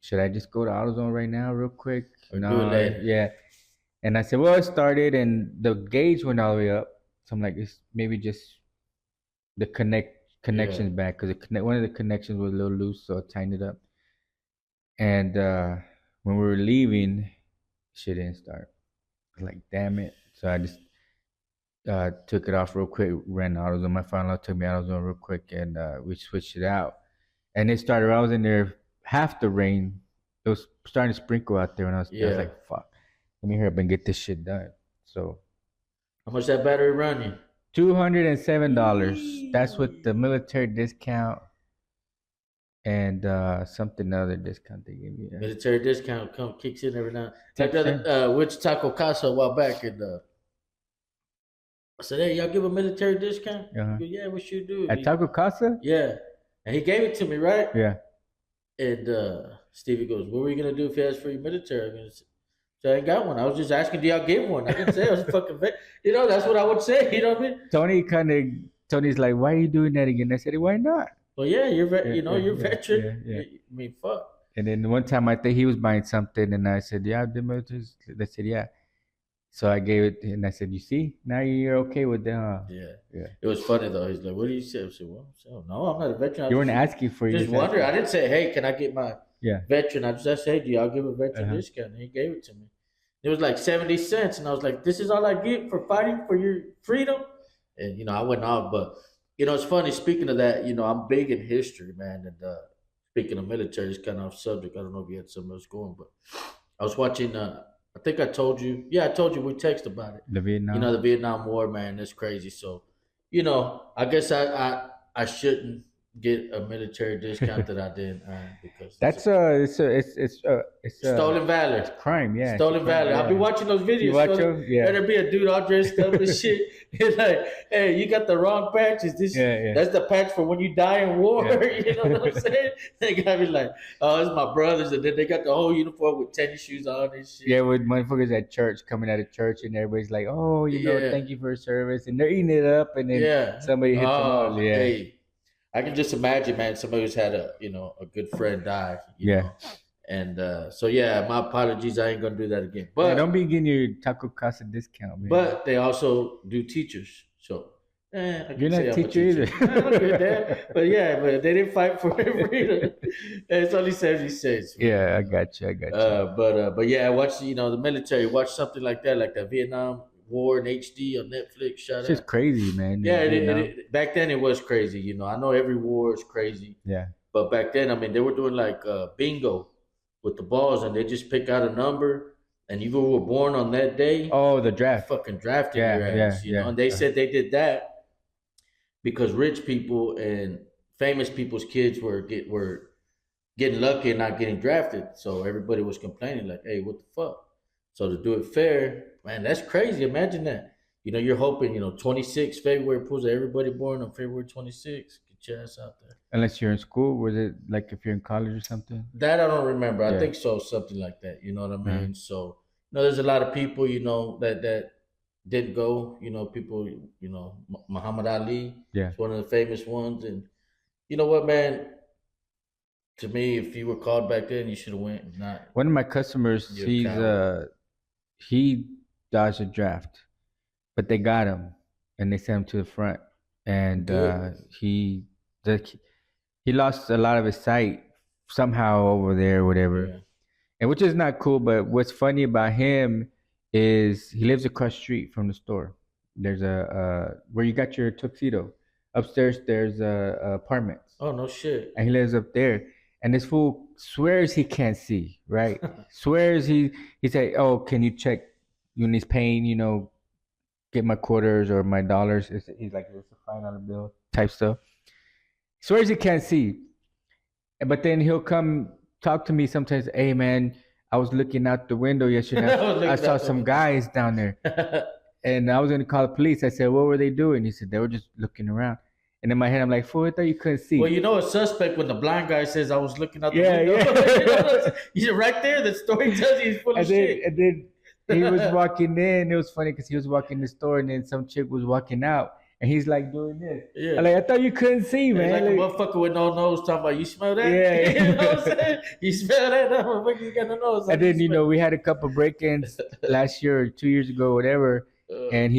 should I just go to AutoZone right now, real quick? Or do it later. Yeah. And I said, well, it started, and the gauge went all the way up. So I'm like, it's maybe just the connections back because one of the connections was a little loose, so I tightened it up. And when we were leaving, shit didn't start. I was like, damn it. So I just took it off real quick, ran AutoZone. My father took me AutoZone real quick, and we switched it out. And it started, I was in there half the rain. It was starting to sprinkle out there, and I was like, fuck, let me hurry up and get this shit done. So how much that battery run you? $207. That's with the military discount and something other discount they gave me. Yeah. Military discount kicks in every now. Like 10%. which Taco Casa a while back, and I said, "Hey, y'all give a military discount?" Uh-huh. He goes, yeah, we should do. At Taco Casa? Yeah, and he gave it to me, right? Yeah. And Stevie goes, "What were you gonna do if you asked for your military?" So I ain't got one. I was just asking, do y'all give one? I didn't say I was a fucking vet. That's what I would say. You know what I mean? Tony's like, why are you doing that again? I said, why not? Well, yeah, you're Yeah, veteran. yeah. I mean, fuck. And then one time I think he was buying something, and I said, yeah, the military. They said, yeah. So I gave it, and I said, you see, now you're okay with that. Huh? Yeah. It was funny though. He's like, "What do you say?" I said, "Well, no, I'm not a veteran." You weren't asking for Just your wonder. I didn't say, "Hey, can I get my veteran?" I just said, "Hey, do y'all give a veteran discount?" And he gave it to me. It was like 70 cents, and I was like, "This is all I get for fighting for your freedom." And I went off. But it's funny. Speaking of that, I'm big in history, man. And speaking of military, it's kind of off subject. I don't know if you had something else going, but I was watching. I think I told you. Yeah, I told you we texted about it. The Vietnam. The Vietnam War, man. That's crazy. So, I guess I shouldn't get a military discount that I didn't earn because That's stolen it's valor. crime. Yeah, it's a Stolen crime. valor. I'll be Yeah. watching those You videos. watch Stolen, them? Yeah. there'll be a dude all dressed up and shit. It's like, hey, you got the wrong patch. Is this? Yeah, yeah. That's the patch for when you die in war. Yeah. You know what I'm saying? They got me like, oh, it's my brothers, and then they got the whole uniform with tennis shoes on and shit. Yeah, with motherfuckers at church coming out of church and everybody's like, "Oh, Yeah, thank you for your service," and they're eating it up, and then yeah. somebody hits them up. Oh, Yeah, hey, I can just imagine, man. Somebody who's had a good friend die. yeah. And so yeah, my apologies. I ain't gonna do that again. Yeah, But don't be getting your taco casa discount, man. But they also do teachers. So I You're can not say a I'm teacher either. I'm good there. But yeah, but they didn't fight for their freedom. It's only 76. Yeah, I got you. I got you. But yeah, I watched the military. Watch something like that, like the Vietnam War in HD on Netflix. Shout It's just out. crazy, man. Yeah, You know? back then it was crazy. I know every war is crazy, Yeah. but back then, I mean, they were doing like bingo with the balls, and they just pick out a number, and you were born on that day. Oh, the draft. Fucking drafting Yeah, your yeah, ass, yeah. And they said they did that because rich people and famous people's kids were getting lucky and not getting drafted. So everybody was complaining, like, "Hey, what the fuck?" So to do it fair, man, that's crazy. Imagine that. You're hoping, 26 February pulls everybody born on February 26. Get your ass out there. Unless you're in school, was it like if you're in college or something? That I don't remember. I Yeah. think so, something like that. You know what I mean? Mhm. So, there's a lot of people, that didn't go. People, Muhammad Ali Yeah. is one of the famous ones. And you know what, man? To me, if you were called back then, you should have went. Not One of my customers, You're a coward. he dodged a draft, but they got him and they sent him to the front, and Good. the, he lost a lot of his sight somehow over there, whatever. Yeah. And which is not cool. But what's funny about him is he lives across the street from the store. There's where you got your tuxedo. Upstairs, there's apartments, Oh no shit. and he lives up there. And this fool swears he can't see, right? Swears he said, "Oh, can you check when he's paying? Get my quarters or my dollars." He's like, "It's a $5 bill type stuff." Swears he can't see. But then he'll come talk to me sometimes. Hey man, I was looking out the window yesterday. I was looking I saw out the some window. guys down there, and I was gonna call the police. I said, "What were they doing?" He said, "They were just looking around." And in my head, I'm like, "Fool, I thought you couldn't see." Well, a suspect when the blind guy says I was looking out the Yeah, window. yeah. You're right there. The story tells you he's full of and then shit. and then he was walking in. It was funny because he was walking in the store, and then some chick was walking out, and he's like doing this. Yeah. I'm like, I thought you couldn't see, It's man. like a Like, motherfucker with no nose talking about, you smell that? Yeah. You know what I'm saying? You smell that? That motherfucker, you got no nose. and then we had a couple break-ins last year or 2 years ago, whatever. And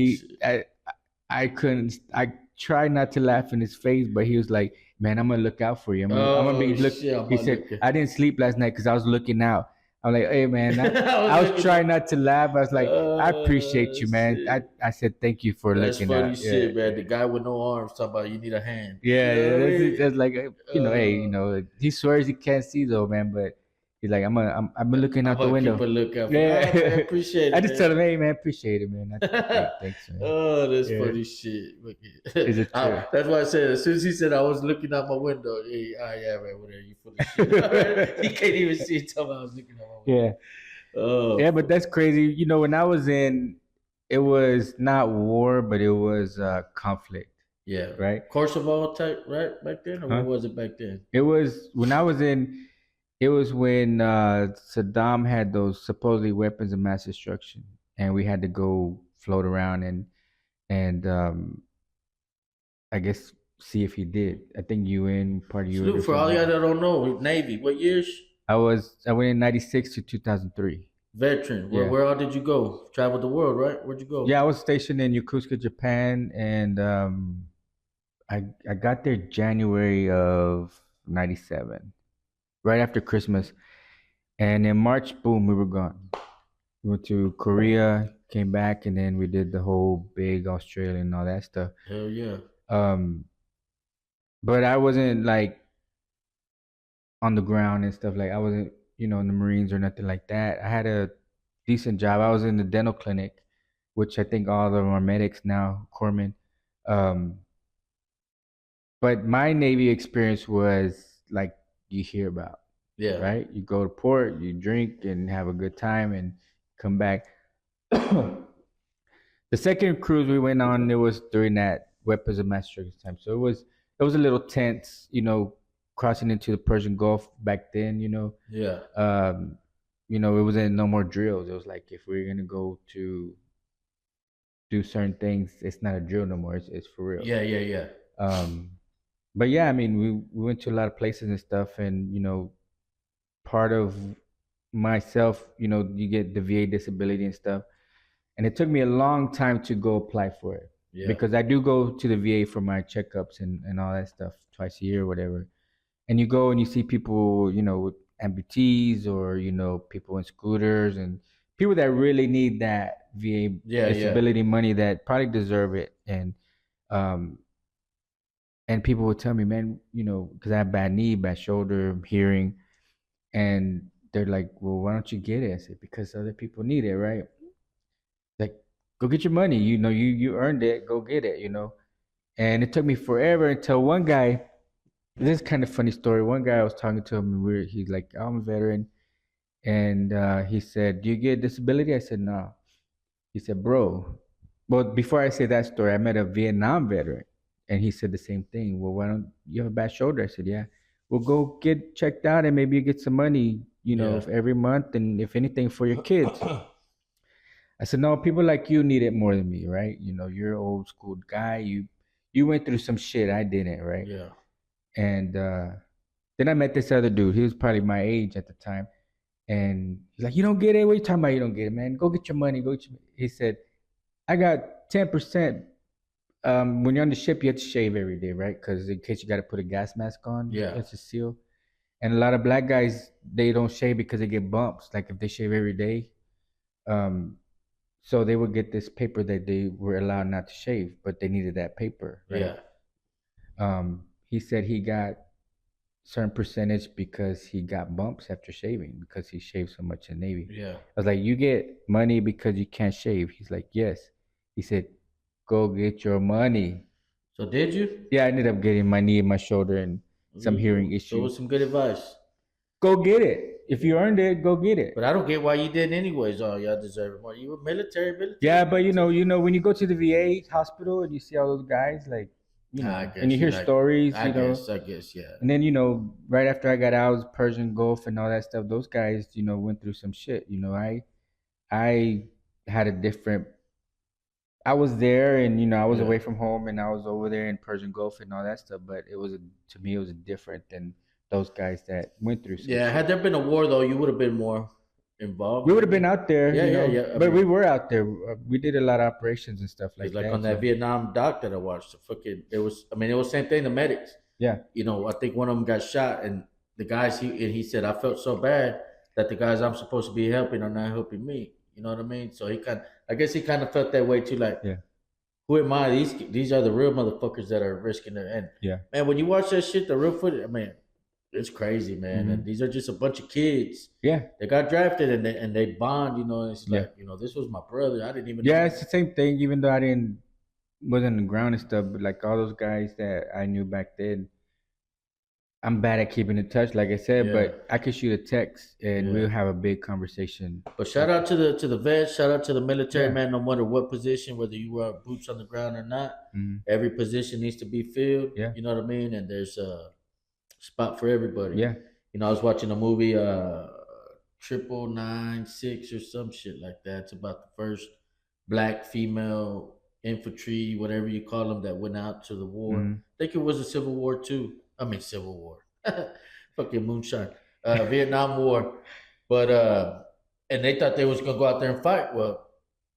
I couldn't. I tried not to laugh in his face, but he was like, "Man, I'm gonna look out for you. I'm gonna be look." shit, I'm He gonna said, look at- "I didn't sleep last night because I was looking out." I'm like, "Hey, man, I was looking- trying not to laugh. I was like, I appreciate you, man. shit. I said thank you for That's looking funny out." shit, Yeah. man. The guy with no arms talking about you need a hand. Yeah, You know what I mean? that's like hey, he swears he can't see though, man, but he's like, I'm looking out the I'm gonna window. keep a lookout. For Yeah. yeah, man, appreciate it. I just man. told him, hey man, appreciate it, man. Thanks, man. Oh, that's Yeah. funny shit. Is it true? That's why I said as soon as he said I was looking out my window, hey, yeah, man, whatever, you full of shit. He can't even see it. Tell me I was looking out my window. Yeah. Oh, Yeah, but that's crazy. When I was in, it was not war, but it was conflict, yeah. right? Kosovo type, right back then, or Huh? what was it back then? It was when I was in. It was when Saddam had those supposedly weapons of mass destruction, and we had to go float around and I guess see if he did. I think part of UN. Salute for all y'all that don't know, Navy. What years? I went in '96 to 2003. Veteran. Yeah. Where all did you go? Traveled the world, right? Where'd you go? Yeah, I was stationed in Yokosuka, Japan, and I got there January of '97, right after Christmas, and in March, boom, we were gone. We went to Korea, came back, and then we did the whole big Australia and all that stuff. Hell yeah. But I wasn't like on the ground and stuff. Like I wasn't, in the Marines or nothing like that. I had a decent job. I was in the dental clinic, which I think all of them are medics now, corpsmen. Um, But my Navy experience was like you hear about, Yeah. right? You go to port, you drink and have a good time and come back. The second cruise we went on, it was during that weapons of mass destruction time. So it was a little tense, crossing into the Persian Gulf back then, Yeah. Um, it wasn't no more drills. It was like if we're gonna go to do certain things, it's not a drill no more. It's for real. Yeah. Yeah. Yeah. Um, but yeah, I mean, we went to a lot of places and stuff, and part of myself, you get the VA disability and stuff, and it took me a long time to go apply for it Yeah. because I do go to the VA for my checkups and all that stuff twice a year or whatever. And you go and you see people, with amputees or people in scooters and people that really need that VA Yeah. Yeah. disability money that probably deserve it. Um, and people would tell me, man, because I have bad knee, bad shoulder, hearing, and they're like, well, why don't you get it? I said, because other people need it, right? Like, go get your money. You earned it. Go get it. And it took me forever until one guy. This is kind of funny story. One guy I was talking to him, and he's like, I'm a veteran, and he said, "Do you get disability?" I said, "No." He said, "Bro." But before I say that story, I met a Vietnam veteran, and he said the same thing. Well, why don't you have a bad shoulder? I said, "Yeah." Well, go get checked out, and maybe you get some money, Yeah. every month, and if anything for your kids. I said, "No, people like you need it more than me, right? You're an old school guy. You went through some shit I didn't, right?" Yeah. And then I met this other dude. He was probably my age at the time. And he's like, "You don't get it? What are you talking about? You don't get it, man. Go get your money. Go get your." He said, "I got 10%. When you're on the ship, you have to shave every day, right? Because in case you got to put a gas mask on, Yeah. it's a seal. And a lot of black guys, they don't shave because they get bumps. Like if they shave every day, um, so they would get this paper that they were allowed not to shave, but they needed that paper, right?" Yeah. He said he got certain percentage because he got bumps after shaving because he shaved so much in the Navy. Yeah. I was like, "You get money because you can't shave?" He's like, "Yes." He said, "Go get your money." So did you? Yeah, I ended up getting my knee and my shoulder and some hearing So it was issues. some good advice. Go get it. If you earned it, go get it. But I don't get why you didn't anyways. Oh, y'all deserve it more. You were military. Yeah, but when you go to the VA hospital and you see all those guys, like, I and you guess hear like stories, I guess, yeah. and then right after I got out, it was Persian Gulf and all that stuff. Those guys, went through some shit. I had a different. I was there, and I was Yeah. away from home, and I was over there in Persian Gulf and all that stuff. But to me, it was different than those guys that went through some Yeah, shit. had there been a war though, you would have been more involved, We would have been maybe. out there, Yeah, yeah, yeah. I but we mean, were out there. We did a lot of operations and stuff it's like like on that. that So Vietnam doc that I watched. The fucking it was. I mean, it was same thing. The medics. yeah, I think one of them got shot, and the guys he said I felt so bad that the guys I'm supposed to be helping are not helping me. You know what I mean? So I guess he kind of felt that way too. Like, yeah, who am I? These are the real motherfuckers that are risking it. And yeah. man, when you watch that shit, the real footage, I mean, it's crazy, man. And Hmm. these are just a bunch of kids. Yeah, They got drafted and they bond. And it's yeah, like this was my brother. I didn't even yeah. know. It's the same thing. Even though I didn't wasn't on the ground and stuff, but like all those guys that I knew back then, I'm bad at keeping in touch, like I said. Yeah, But I could shoot a text and yeah. we'll have a big conversation. But shout out to the vets, shout out to the military Yeah. man. No matter what position, whether you are boots on the ground or not, Mhm. every position needs to be filled. Yeah. You know what I mean? And there's a spot for everybody. Yeah. I was watching a movie, 996 or some shit like that. It's about the first black female infantry, whatever you call them, that went out to the war. Mhm. I think it was a Civil War too. I mean, Civil War, fucking moonshine, Vietnam War. But and they thought they was gonna go out there and fight. Well,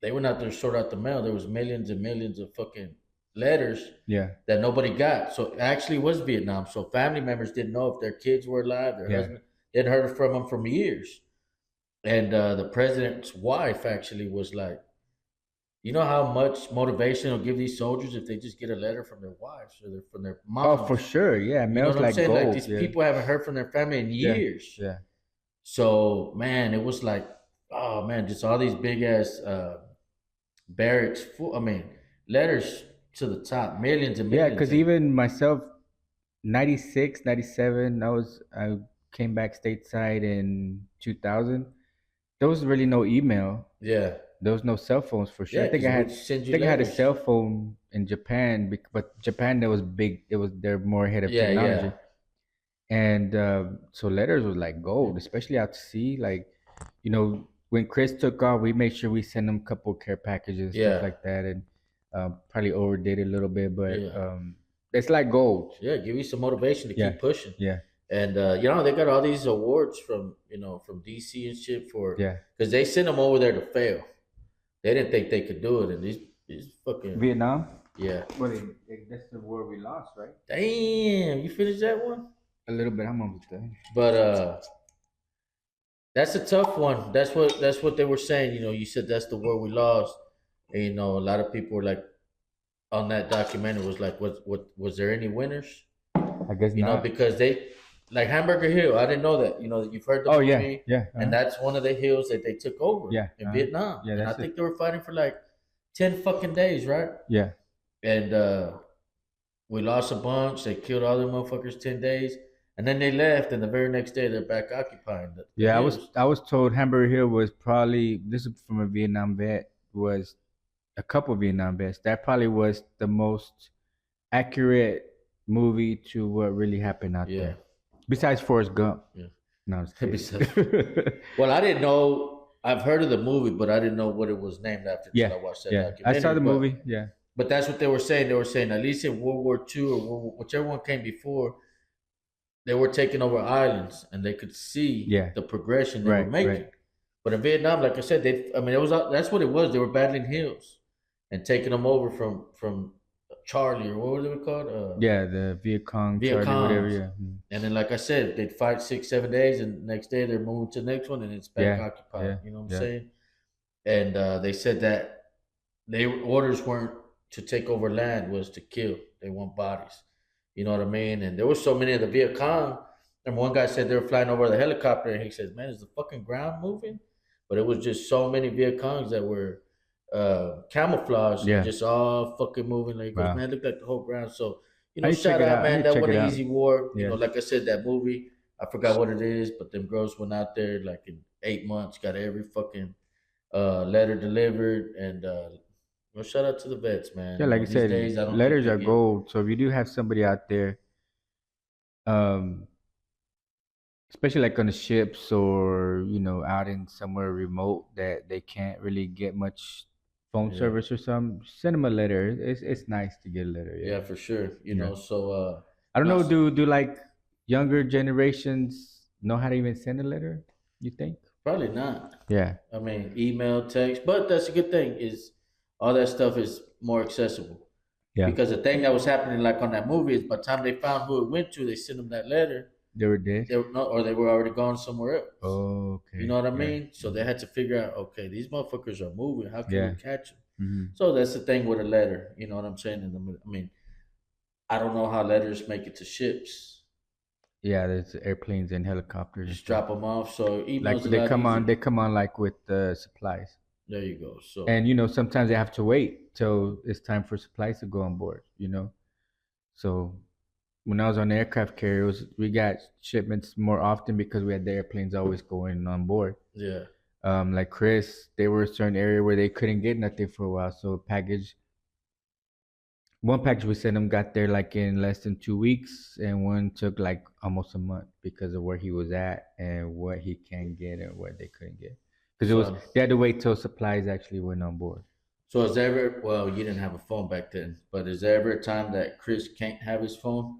they went out there to sort out the mail. There was millions and millions of fucking letters Yeah. that nobody got. So it actually was Vietnam. So family members didn't know if their kids were alive, their Yeah. husband. They'd heard from them from years. And the president's wife actually was like, you know how much motivation it'll give these soldiers if they just get a letter from their wives or from their Oh, for moms. sure. Yeah. You know Mail's what I'm like saying? Like gold. these Yeah. people haven't heard from their family in Yeah. years. Yeah. So man, it was like, oh man, just all these big ass barracks full. I mean, letters to the top, millions and Yeah. millions. Because And even myself, 96, 97. I came back stateside in 2000. There was really no email. Yeah. There was no cell phones for sure. Yeah, because we'd send I you think I had a letters. cell phone in Japan, but Japan that was big. They're more ahead of Yeah, technology, yeah, and so letters was like gold, especially out to sea. Like, when Chris took off, we made sure we sent him a couple care packages, stuff yeah, like that, and probably overdid it a little bit, but yeah. it's like gold. Yeah, give you some motivation to Yeah, keep pushing. yeah, And they got all these awards from from DC and shit for yeah. because they sent them over there to fail. They didn't think they could do it, and these fucking Vietnam. yeah. Well, that's the war we lost, right? Damn, you finished that one? A little bit. I'm almost done. But that's a tough one. That's what they were saying. You said that's the war we lost, and a lot of people were like on that documentary was like, what was there any winners? I guess not. Because they like Hamburger Hill. I didn't know that. You've heard the Oh movie, yeah. and that's one of the hills that they took over Yeah, in Vietnam. yeah, and I that's think it. they were fighting for like 10 fucking days, right? Yeah. And we lost a bunch. They killed all the motherfuckers 10 days, and then they left. And the very next day, they're back occupying the Yeah, hills. I was told Hamburger Hill was probably, this is from a Vietnam vet, was a couple Vietnam vets. That probably was the most accurate movie to what really happened out Yeah, there. Besides Forrest Gump. yeah. No, I'm just Besides- kidding. Well, I didn't know. I've heard of the movie, but I didn't know what it was named after until I Yeah, watched that yeah. documentary. I saw the but- movie. Yeah, But that's what they were saying. They were saying at least in World War II or whichever one came before, they were taking over islands and they could see Yeah. the progression they were Right, making. right. But in Vietnam, like I said, that's what it was. They were battling hills and taking them over from Charlie or what was it called? yeah. The Viet Cong, Viet Charlie, whatever. Congs. Yeah. And then, like I said, they'd fight 6-7 days, and the next day they're moving to the next one, and it's back Yeah, occupied. yeah, You know what I'm yeah. saying? And they said that orders weren't to take over land, was to kill. They want bodies. You know what I mean? And there were so many of the Viet Cong. And one guy said they were flying over the helicopter, and he says, "Man, is the fucking ground moving?" But it was just so many Viet Congs that were camouflaged, Yeah. and just all fucking moving. Like, Wow. man, it looked like the whole ground. So, I need to check shout it out, out. I man. need to That check wasn't it an out. easy war. Yeah. Like I said, that movie. I forgot what it is, but them girls went out there like in 8 months, got every fucking letter delivered, and well, shout out to the vets, man. Yeah, like I These said, days, I don't think letters they are get- gold. So if you do have somebody out there, um, especially like on the ships or out in somewhere remote that they can't really get much phone Yeah. service or something, send them a letter. It's nice to get a letter. Yeah, for sure. Yeah. So I don't know. Nice. Do like younger generations know how to even send a letter? You think? probably not. Yeah. I mean, email, text, but that's a good thing. Is all that stuff is more accessible. Yeah. Because the thing that was happening, like on that movie, is by the time they found who it went to, they sent them that letter. They were dead. They were not, or they were already gone somewhere else. Oh, okay. You know what I Yeah. mean? So they had to figure out, okay, these motherfuckers are moving. How can Yeah. we catch them? Mhm. So that's the thing with a letter. You know what I'm saying? And I mean, I don't know how letters make it to ships. Yeah, there's airplanes and helicopters. Just drop them off. So emails Like a lot easier. they come on like with supplies. There you go. So And sometimes they have to wait till it's time for supplies to go on board. So when I was on the aircraft carrier, we got shipments more often because we had the airplanes always going on board. yeah, Like Chris, they were a certain area where they couldn't get nothing for a while. So one package we sent him got there like in less than 2 weeks, and one took like almost a month because of where he was at and what he can get and what they couldn't get. Because So- they had to wait till supplies actually went on board. So is there ever? Well, you didn't have a phone back then, but is there ever a time that Chris can't have his phone?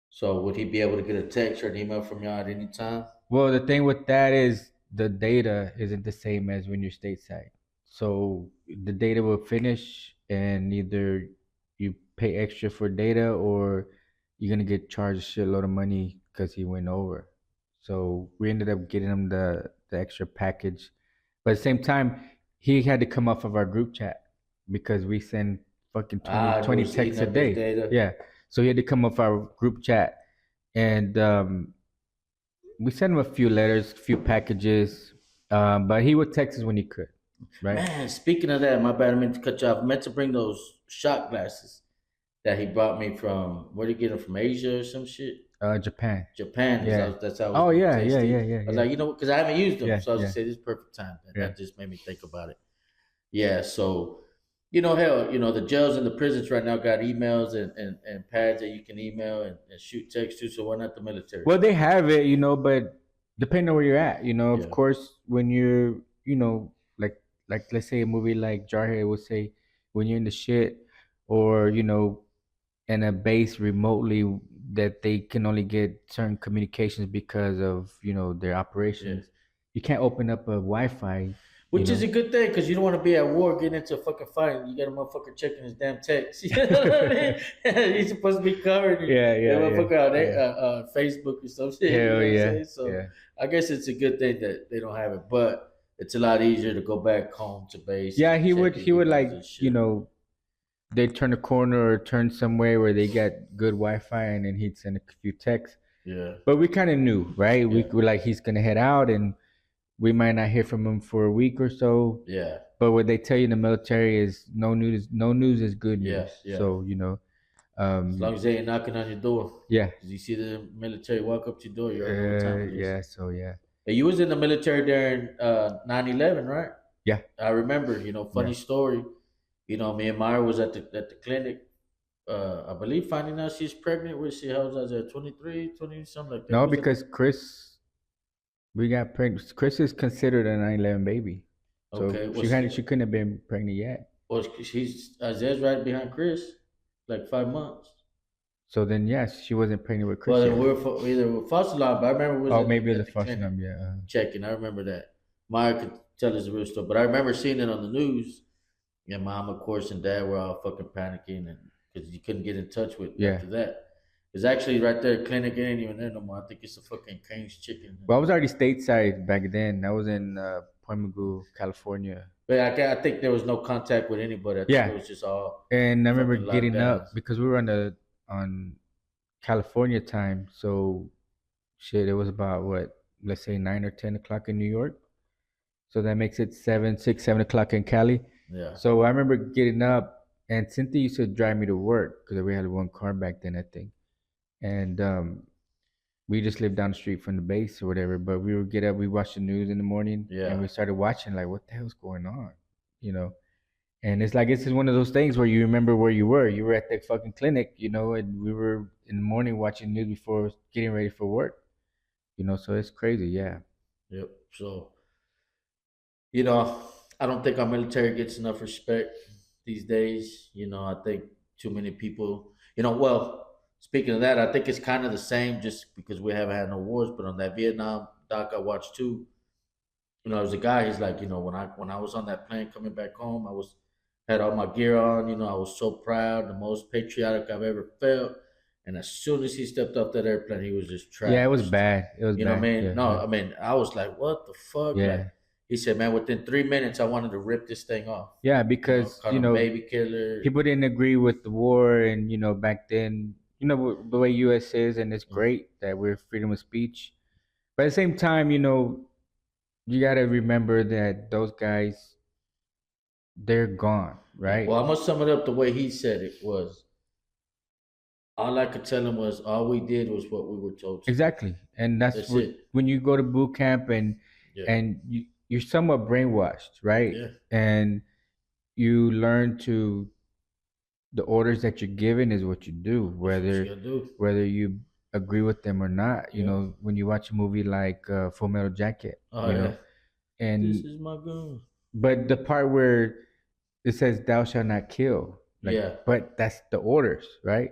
So would he be able to get a text or an email from y'all at any time? Well, the thing with that is the data isn't the same as when you're stateside. So the data will finish, and either you pay extra for data or you're gonna get charged a shitload of money because he went over. So we ended up getting him the extra package, but at the same time, he had to come off of our group chat because we send fucking 20, it 20 was texts a eating up his day. data. Yeah, so he had to come off our group chat, and we sent him a few letters, a few packages, but he would text us when he could, right? Man, speaking of that, my bad. I meant to cut you off. I meant to bring those shot glasses that he brought me from. Where did he get them from? Asia or some shit. Japan. Japan. Yeah. That's how I was Oh gonna yeah, taste yeah, it. yeah, yeah, I was yeah, like, because I haven't used them, yeah, so I was yeah, just say this is perfect time. yeah. That just made me think about it. Yeah, so hell, the jails and the prisons right now got emails and pads that you can email and shoot text to. So why not the military? Well, they have it, but depending on where you're at, of Yeah, course, when you're, like let's say a movie like Jarhead would say, when you're in the shit, or in a base remotely that they can only get certain communications because of their yeah. operations, you can't open up a Wi-Fi, you Which is know. a good thing because you don't want to be at war getting into a fucking fight and you got a motherfucker checking his damn text. You know what I mean? He's supposed to be covered. Yeah, That yeah, yeah, motherfucker on yeah. Facebook or some shit. You Hell know what I'm yeah, saying? So yeah. I guess it's a good thing that they don't have it, but it's a lot easier to go back home to base Yeah, and he check would your he would emails like, and shit. they turn a corner or turn somewhere where they got good Wi-Fi, and then he'd send a few texts. Yeah, But we kind of knew, right? We yeah, were like, he's gonna head out, and we might not hear from him for a week or so. yeah, But what they tell you in the military is no news. No news is good yeah, news. yeah. So As long as they ain't knocking on your door. yeah, Because you see the military walk up to your door, you already know what time it is. yeah. So yeah, Hey, you was in the military during 9/11, right? yeah, I remember, yeah. funny story. Me and Myra was at the clinic. I believe finding out she's pregnant. Where she held us at 23, 20, something like that. No, Was it? because we got pregnant. Chris is considered a 9/11 baby, so Okay. she Was hadn't. She couldn't have been pregnant yet. she's Isaiah's right behind Chris, like 5 months. So then, yes, she wasn't pregnant with Well, Chris then yet. we were either with foster line, but I remember we was Oh, at maybe it was at a the false clinic number. Yeah. checking. I remember that. Myra could tell us the real story, but I remember seeing it on the news. And mom, of course, and dad were all fucking panicking, and because you couldn't get in touch with Yeah. after that. It's actually right there, clinic ain't even there no more. I think it's a fucking Cane's Chicken. Well, I was already stateside back then. I was in Point Mugu, California. But I think there was no contact with anybody. I think it Yeah, was just all and I remember fucking getting lockdowns. up because we were on California time. So shit, it was about what, let's say 9 or 10 o'clock in New York. So that makes it 7 o'clock in Cali. Yeah, So I remember getting up, and Cynthia used to drive me to work because we had one car back then, I think. And we just lived down the street from the base or whatever. But we would get up, we watch the news in the morning, and yeah, we started watching like, what the hell's going on, you know? And it's like, it's just one of those things where you remember where you were. You were at the fucking clinic, and we were in the morning watching news before getting ready for work, So it's crazy, yeah. yep. So you know, I don't think our military gets enough respect these days. I think too many people. Well, speaking of that, I think it's kind of the same just because we haven't had no wars. But on that Vietnam doc I watched too, there's a guy. He's like, when I was on that plane coming back home, I was had all my gear on. I was so proud, the most patriotic I've ever felt. And as soon as he stepped off that airplane, he was just Yeah, it was trashed. bad. It was You know what I bad. mean? Yeah, No, yeah, I mean, I was like, what the fuck? Like, yeah, he said, man, within 3 minutes, I wanted to rip this thing off. yeah. Because Call him baby killer. people didn't agree with the war, and back then, the way U.S. is, and it's Mhm. great that we're freedom of speech. But at the same time, you got to remember that those guys, they're gone, Yeah. right? Well, I'm gonna sum it up the way he said it was. All I could tell him was all we did was what we were told to do. Exactly, and that's That's what, it. when you go to boot camp, and Yeah. you're somewhat brainwashed, right? Yeah. And you learn to, the orders that you're given is what you do, That's what you whether gotta do. you agree with them or not. Yeah. When you watch a movie like Full Metal Jacket, Oh yeah. This and is my gun. but the part where it says "Thou shalt not kill," like, Yeah. but that's the orders, right?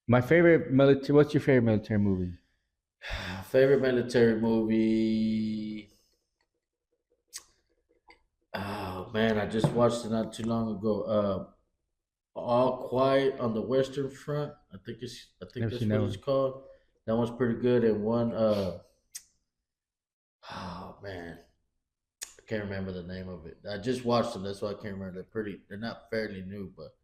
My favorite military. What's your favorite military movie? Favorite military movie. Oh man, I just watched it not too long ago. All Quiet on the Western Front. I think Never that's seen that what it's one. called. That one's pretty good. And one oh man, I can't remember the name of it. I just watched them, that's why I can't remember. They're not fairly new, but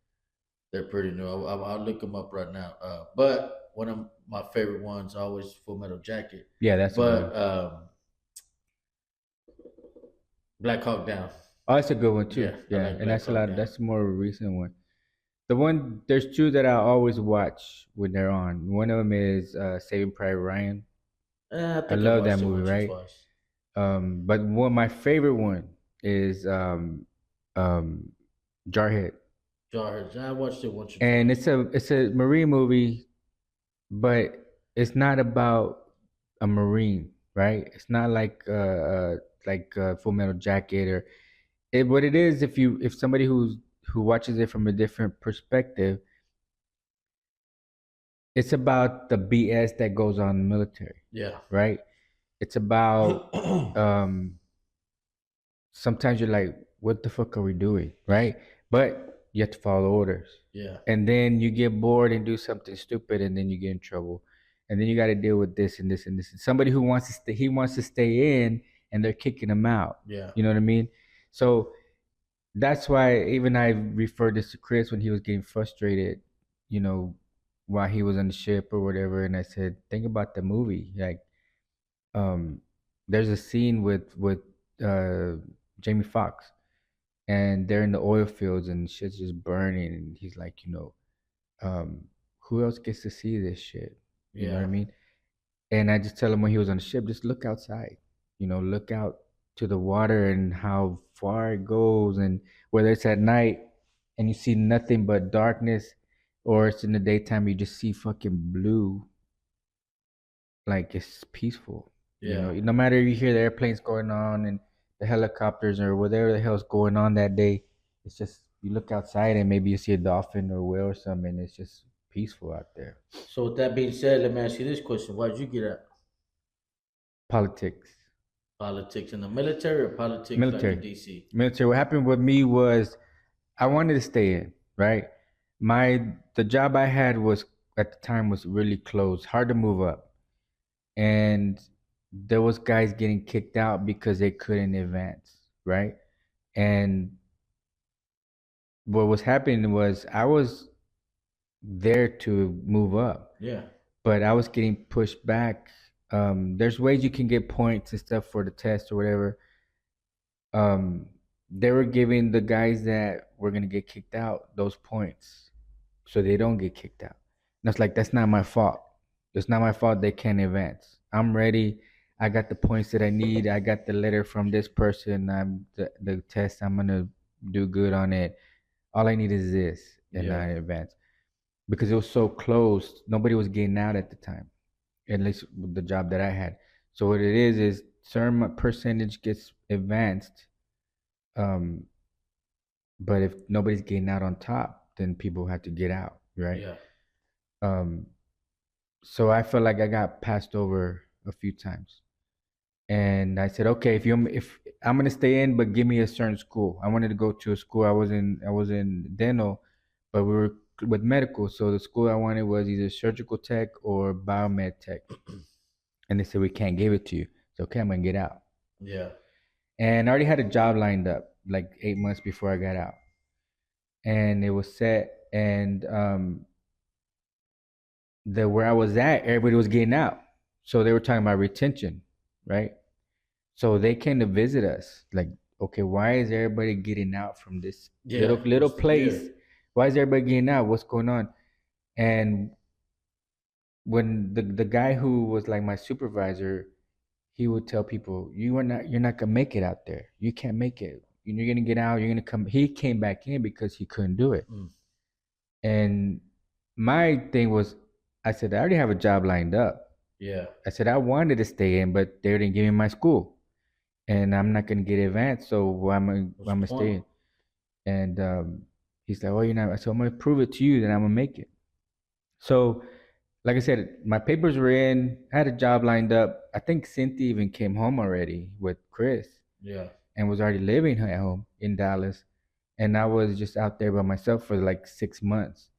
they're pretty new. I'll look them up right now. But one of my favorite ones always Full Metal Jacket. Yeah, that's a good But one. Black Hawk Down. Oh, that's a good one too. Yeah, I Yeah, like and Black that's a Hawk lot. Down. That's a more recent one. There's two that I always watch when they're on. One of them is Saving Private Ryan. I I think I love that watched it movie, once or right? twice. But one my favorite one is um, Jarhead, Jarhead. I watched it once or and twice. it's a marine movie, but it's not about a marine, right? It's not like Full Metal Jacket or it. What it is, if somebody who watches it from a different perspective, it's about the BS that goes on in the military, Yeah. right? It's about um sometimes you're like, what the fuck are we doing, right? But you have to follow orders, Yeah. and then you get bored and do something stupid, and then you get in trouble, and then you got to deal with this and this and this. Somebody who wants to stay, he wants to stay in, and they're kicking him out. Yeah. You know what I mean? So that's why even I referred this to Chris when he was getting frustrated, you know, while he was on the ship or whatever, and I said, think about the movie, like um, there's a scene with uh, Jamie Foxx, and they're in the oil fields and shit's just burning, and he's like, who else gets to see this shit? You know what I Yeah. mean? And I just tell him when he was on the ship, just look outside, look out to the water and how far it goes, and whether it's at night and you see nothing but darkness, or it's in the daytime you just see fucking blue, like it's peaceful. Yeah. No matter you hear the airplanes going on and the helicopters or whatever the hell's going on that day, it's just you look outside and maybe you see a dolphin or a whale or something, and it's just peaceful out there. So with that being said, let me ask you this question: why did you get out Politics, politics in the military or politics like in military, DC? military. What happened with me was I wanted to stay in, right? The job I had was at the time was really close, hard to move up, and there was guys getting kicked out because they couldn't advance, right? And what was happening was I was there to move up, Yeah. but I was getting pushed back. There's ways you can get points and stuff for the test or whatever. Um, they were giving the guys that were gonna get kicked out those points, so they don't get kicked out. And I was like, that's not my fault. It's not my fault they can't advance. I'm ready. I got the points that I need. I got the letter from this person. The test. I'm gonna do good on it. All I need is this, and Yeah. I advance because it was so close. Nobody was getting out at the time, at least with the job that I had. So what it is certain percentage gets advanced, um, but if nobody's getting out on top, then people have to get out, right? Yeah. Um, so I felt like I got passed over a few times, and I said, okay, if I'm gonna stay in, but give me a certain school. I wanted to go to a school. I was in dental, but we were with medical. So the school I wanted was either surgical tech or biomed tech, and they said we can't give it to you. So okay, I'm gonna get out, Yeah. and I already had a job lined up like 8 months before I got out, and it was set, and the where I was at, everybody was getting out, so they were talking about retention, right? So they came to visit us. Like, okay, why is everybody getting out from this little Yeah. little What's the place? deal? Why is everybody getting out? What's going on? And when the guy who was like my supervisor, he would tell people, you're not gonna make it out there. You can't make it. You're gonna get out. You're gonna come. He came back in because he couldn't do it. Mm. And my thing was, I said I already have a job lined up. Yeah. I said I wanted to stay in, but they didn't give me my school, and I'm not gonna get advanced. So I'm What's the gonna stay point? in. And he's like, "Oh, you're not." So I'm gonna prove it to you that I'm gonna make it. So, like I said, my papers were in. I had a job lined up. I think Cynthia even came home already with Chris Yeah. and was already living at home in Dallas. And I was just out there by myself for like 6 months.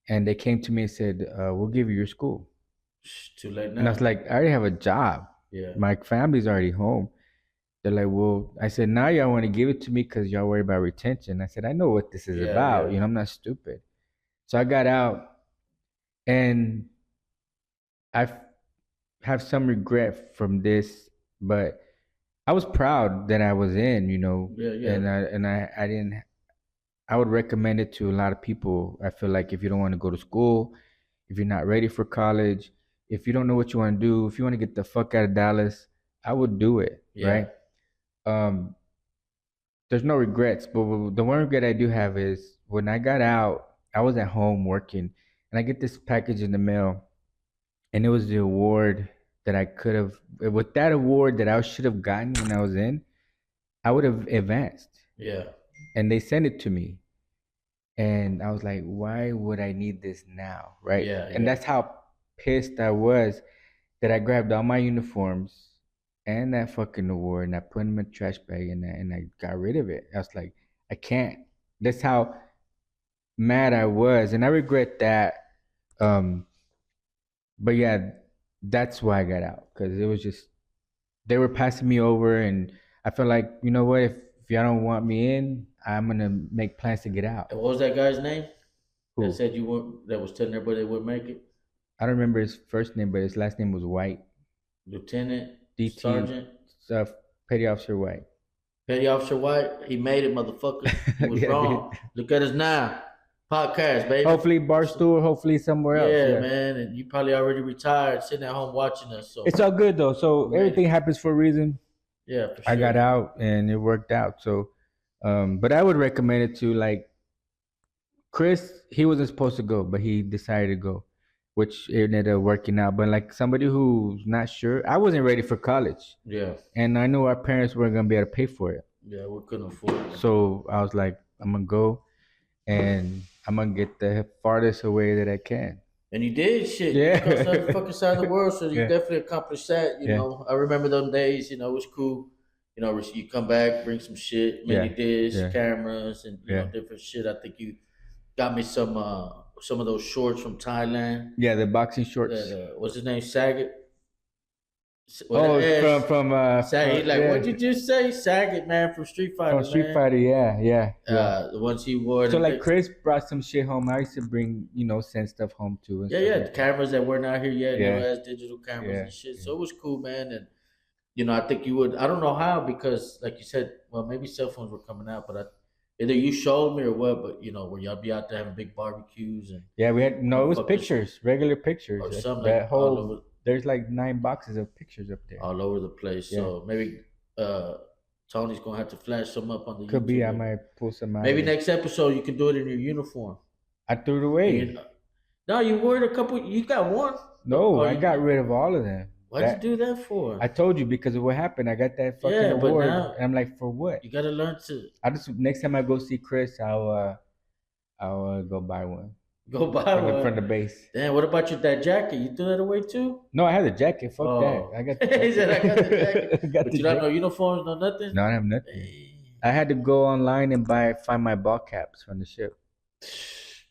And they came to me and said, "We'll give you your school." Too late And I was now. like, "I already have a job. Yeah. My family's already home." They're like, "Well," I said, "now y'all want to give it to me because y'all worry about retention." I said, "I know what this is Yeah. about. Yeah. I'm not stupid." So I got out, and I have some regret from this, but I was proud that I was in, Yeah. Yeah. and I didn't. I would recommend it to a lot of people. I feel like if you don't want to go to school, if you're not ready for college, if you don't know what you want to do, if you want to get the fuck out of Dallas, I would do it, Yeah. right? Um, there's no regrets, but the one regret I do have is when I got out, I was at home working, and I get this package in the mail, and it was the award that I could have, with that award that I should have gotten when I was in, I would have advanced, Yeah. and they sent it to me. And I was like, why would I need this now? Right. Yeah. And that's how pissed I was that I grabbed all my uniforms and that fucking award and I put them in a trash bag and I got rid of it. I was like, I can't. That's how mad I was. And I regret that. Um, but yeah, that's why I got out. Because it was just, they were passing me over and I felt like, you know what, if y'all don't want me in, I'm gonna make plans to get out. And what was that guy's name? Who? That said you weren't. That was telling everybody they wouldn't make it. I don't remember his first name, but his last name was White. Lieutenant, DT, Sergeant, Petty Officer White. Petty Officer White. He made it, motherfucker. He was Yeah, wrong. Look at us now. Podcast, baby. Hopefully Barstool, hopefully somewhere else. Yeah, man. And you probably already retired, sitting at home watching us. So It's all good though. So Man. everything happens for a reason. yeah, for sure. I got out and it worked out. So, but I would recommend it to like Chris. He wasn't supposed to go, but he decided to go, which it ended up working out. But like somebody who's not sure, I wasn't ready for college, Yeah, and I knew our parents weren't gonna be able to pay for it. yeah. We couldn't afford it. So I was like, I'm gonna go, and I'm gonna get the farthest away that I can. And you did shit. Yeah. You crossed every fucking side of the world, so you Yeah. definitely accomplished that. You Yeah. know, I remember them days. You know, it was cool. You know, you come back, bring some shit, mini Yeah. discs, Yeah. cameras, and you know Yeah. different shit. I think you got me some of those shorts from Thailand. Yeah, the boxing shorts. That what's his name? Saget. Oh, from Saget. He's like, yeah, what'd you just say? Saget, man, from Street Fighter. from Street man. Fighter. Yeah. The ones he wore. So the like big- Chris brought some shit home. I used to bring, send stuff home too. And Yeah, stuff yeah, like the cameras that weren't out here yet, Yeah. new ass digital cameras Yeah, and shit. yeah. So it was cool, man. And I think you would. I don't know how because, like you said, well, maybe cell phones were coming out, but either you showed me or what. But where y'all be out there having big barbecues and Yeah, we had it was Motherfuckers- pictures, regular pictures. or something That like whole there's like 9 boxes of pictures up there. all over the place. So maybe Tony's gonna have to flash some up on the Could YouTube. be I might pull some out. Maybe of it. next episode you can do it in your uniform. I threw it away. No, you wore it a couple. You got one. No, Oh, I got rid of all of them. Why'd That- you do that for? I told you because of what happened. I got that fucking Yeah, but award, now- and I'm like, for what? You gotta learn to I just next time I go see Chris, I'll go buy one go buy from one. the base. Damn, what about that jacket? You threw that away too? No, I had the jacket. Fuck Oh. that. I got the He said, "I got the jacket." I got But the you don't have no jacket. uniforms, no nothing? No, I have nothing. Hey. I had to go online and find my ball caps from the ship.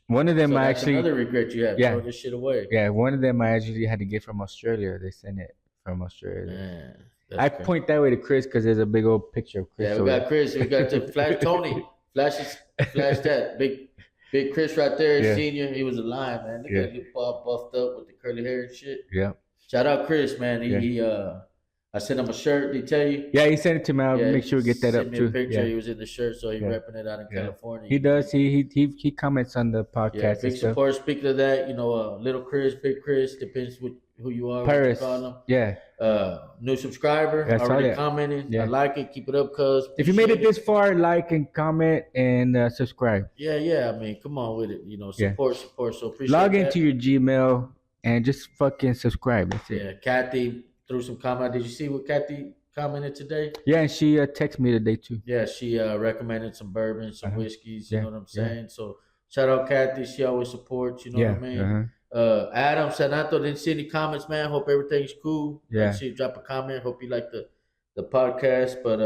One of them So I that's actually another regret you have. Yeah. Throw this shit away. yeah, one of them I actually had to get from Australia. They sent it from Australia. Man, that's I crazy. point that way to Chris because there's a big old picture of Chris. Yeah, we over got Chris. We got to flash Tony. Flash that big Chris right there, Yeah. senior. He was a lion, man. Look Yeah. at you all buffed up with the curly hair and shit. Yeah. Shout out Chris, man. Yeah. He I sent him a shirt. Did he tell you? Yeah, he sent it to me. I'll Yeah, make sure we get that sent up me too. A picture. Yeah. He was in the shirt, so he Yeah. repping it out in Yeah. California. He does. He comments on the podcast Yeah, and big stuff. support. Speaking of that, little Chris, big Chris, depends who you are. Paris. What you call him. Yeah. New subscriber. Yeah, I saw already that. commented. Yeah. I like it. Keep it up, cuz. If you made it Appreciate this far, like and comment and subscribe. Yeah. I mean, come on with it. Yeah. Support. So appreciate Log that. into your Gmail and just fucking subscribe. That's it. Yeah, Kathy threw some comment. Did you see what Kathy commented today? Yeah, and she texted me today too. Yeah, she recommended some bourbon, some Uh-huh. whiskeys. You Yeah, know what I'm yeah. saying? So shout out Kathy. She always supports. You know Yeah. what I mean? Uh-huh. Adam Sanato didn't see any comments, man. Hope everything's cool. Yeah. Make sure you drop a comment. Hope you like the podcast. But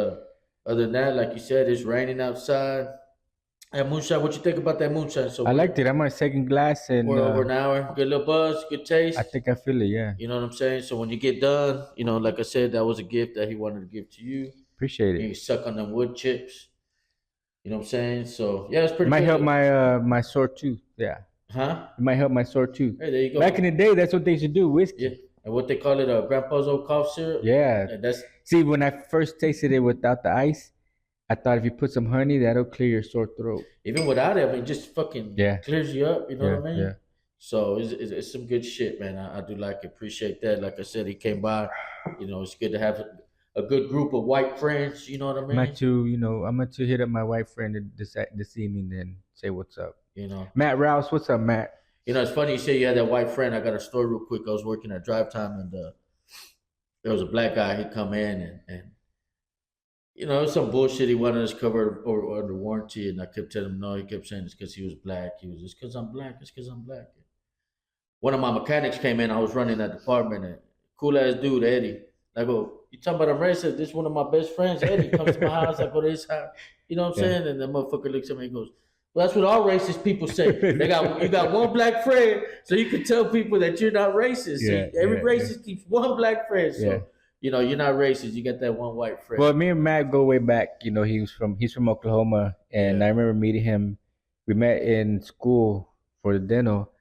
other than that, like you said, it's raining outside. And moonshine, what you think about that moonshine? So I liked it. I'm on a second glass and we're over an hour. Good little buzz, good taste. I think I feel it. Yeah. You know what I'm saying? So when you get done, like I said, that was a gift that he wanted to give to you. Appreciate it. You suck on them wood chips. You know what I'm saying? So yeah, it's It pretty might good. help my sore tooth. Yeah. Huh? It might help my sore tooth. Hey, there you go. Back in the day, that's what they should do. Whiskey. Yeah. And what they call it, grandpa's old cough syrup. Yeah. And that's See, when I first tasted it without the ice, I thought if you put some honey, that'll clear your sore throat. Even without it, I mean, just fucking Yeah, clears you up. You know yeah, what I mean? yeah. So it's some good shit, man. I do like it. Appreciate that. Like I said, he came by. You know, it's good to have a good group of white friends. You know what I I'm mean? about to, I'm about to hit up my white friend this evening, then say what's up. You know, Matt Rouse, what's up, Matt? you know, it's funny you say you had that white friend. I got a story real quick. I was working at Drive Time, and there was a black guy. He come in and you know, it was some bullshit. He wanted us covered or under warranty, and I kept telling him no. He kept saying it's because he was black. He was just because I'm black. It's because I'm black. One of my mechanics came in. I was running that department, and cool ass dude, Eddie. I go, you talking about I'm racist? This is one of my best friends, Eddie. Comes to my house. I go to his house. You know what I'm Yeah. saying? And the motherfucker looks at me and goes, well, that's what all racist people say. You got one black friend, so you can tell people that you're not racist. Yeah, See, every yeah, racist keeps one black friend. So Yeah. you know, you're not racist. You got that one white friend. Well, me and Matt go way back. He's from Oklahoma, and Yeah. I remember meeting him. We met in school for the dental,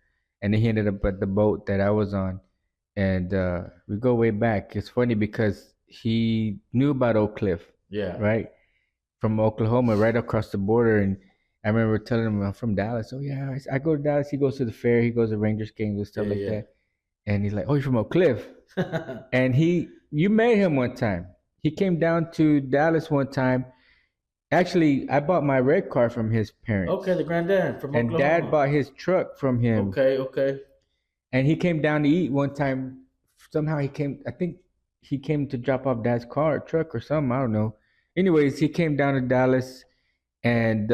and then he ended up at the boat that I was on, and we go way back. It's funny because he knew about Oak Cliff, Yeah. right, from Oklahoma, right across the border, and I remember telling him I'm from Dallas. Oh yeah, I go to Dallas. He goes to the fair. He goes to Rangers games and stuff Yeah, like yeah. that. And he's like, "Oh, you're from Oak Cliff." And you met him one time. He came down to Dallas one time. Actually, I bought my red car from his parents. Okay, the granddad from And Oklahoma. Dad bought his truck from him. Okay. And he came down to eat one time. Somehow he came. I think he came to drop off Dad's car, or truck, or something. I don't know. Anyways, he came down to Dallas, and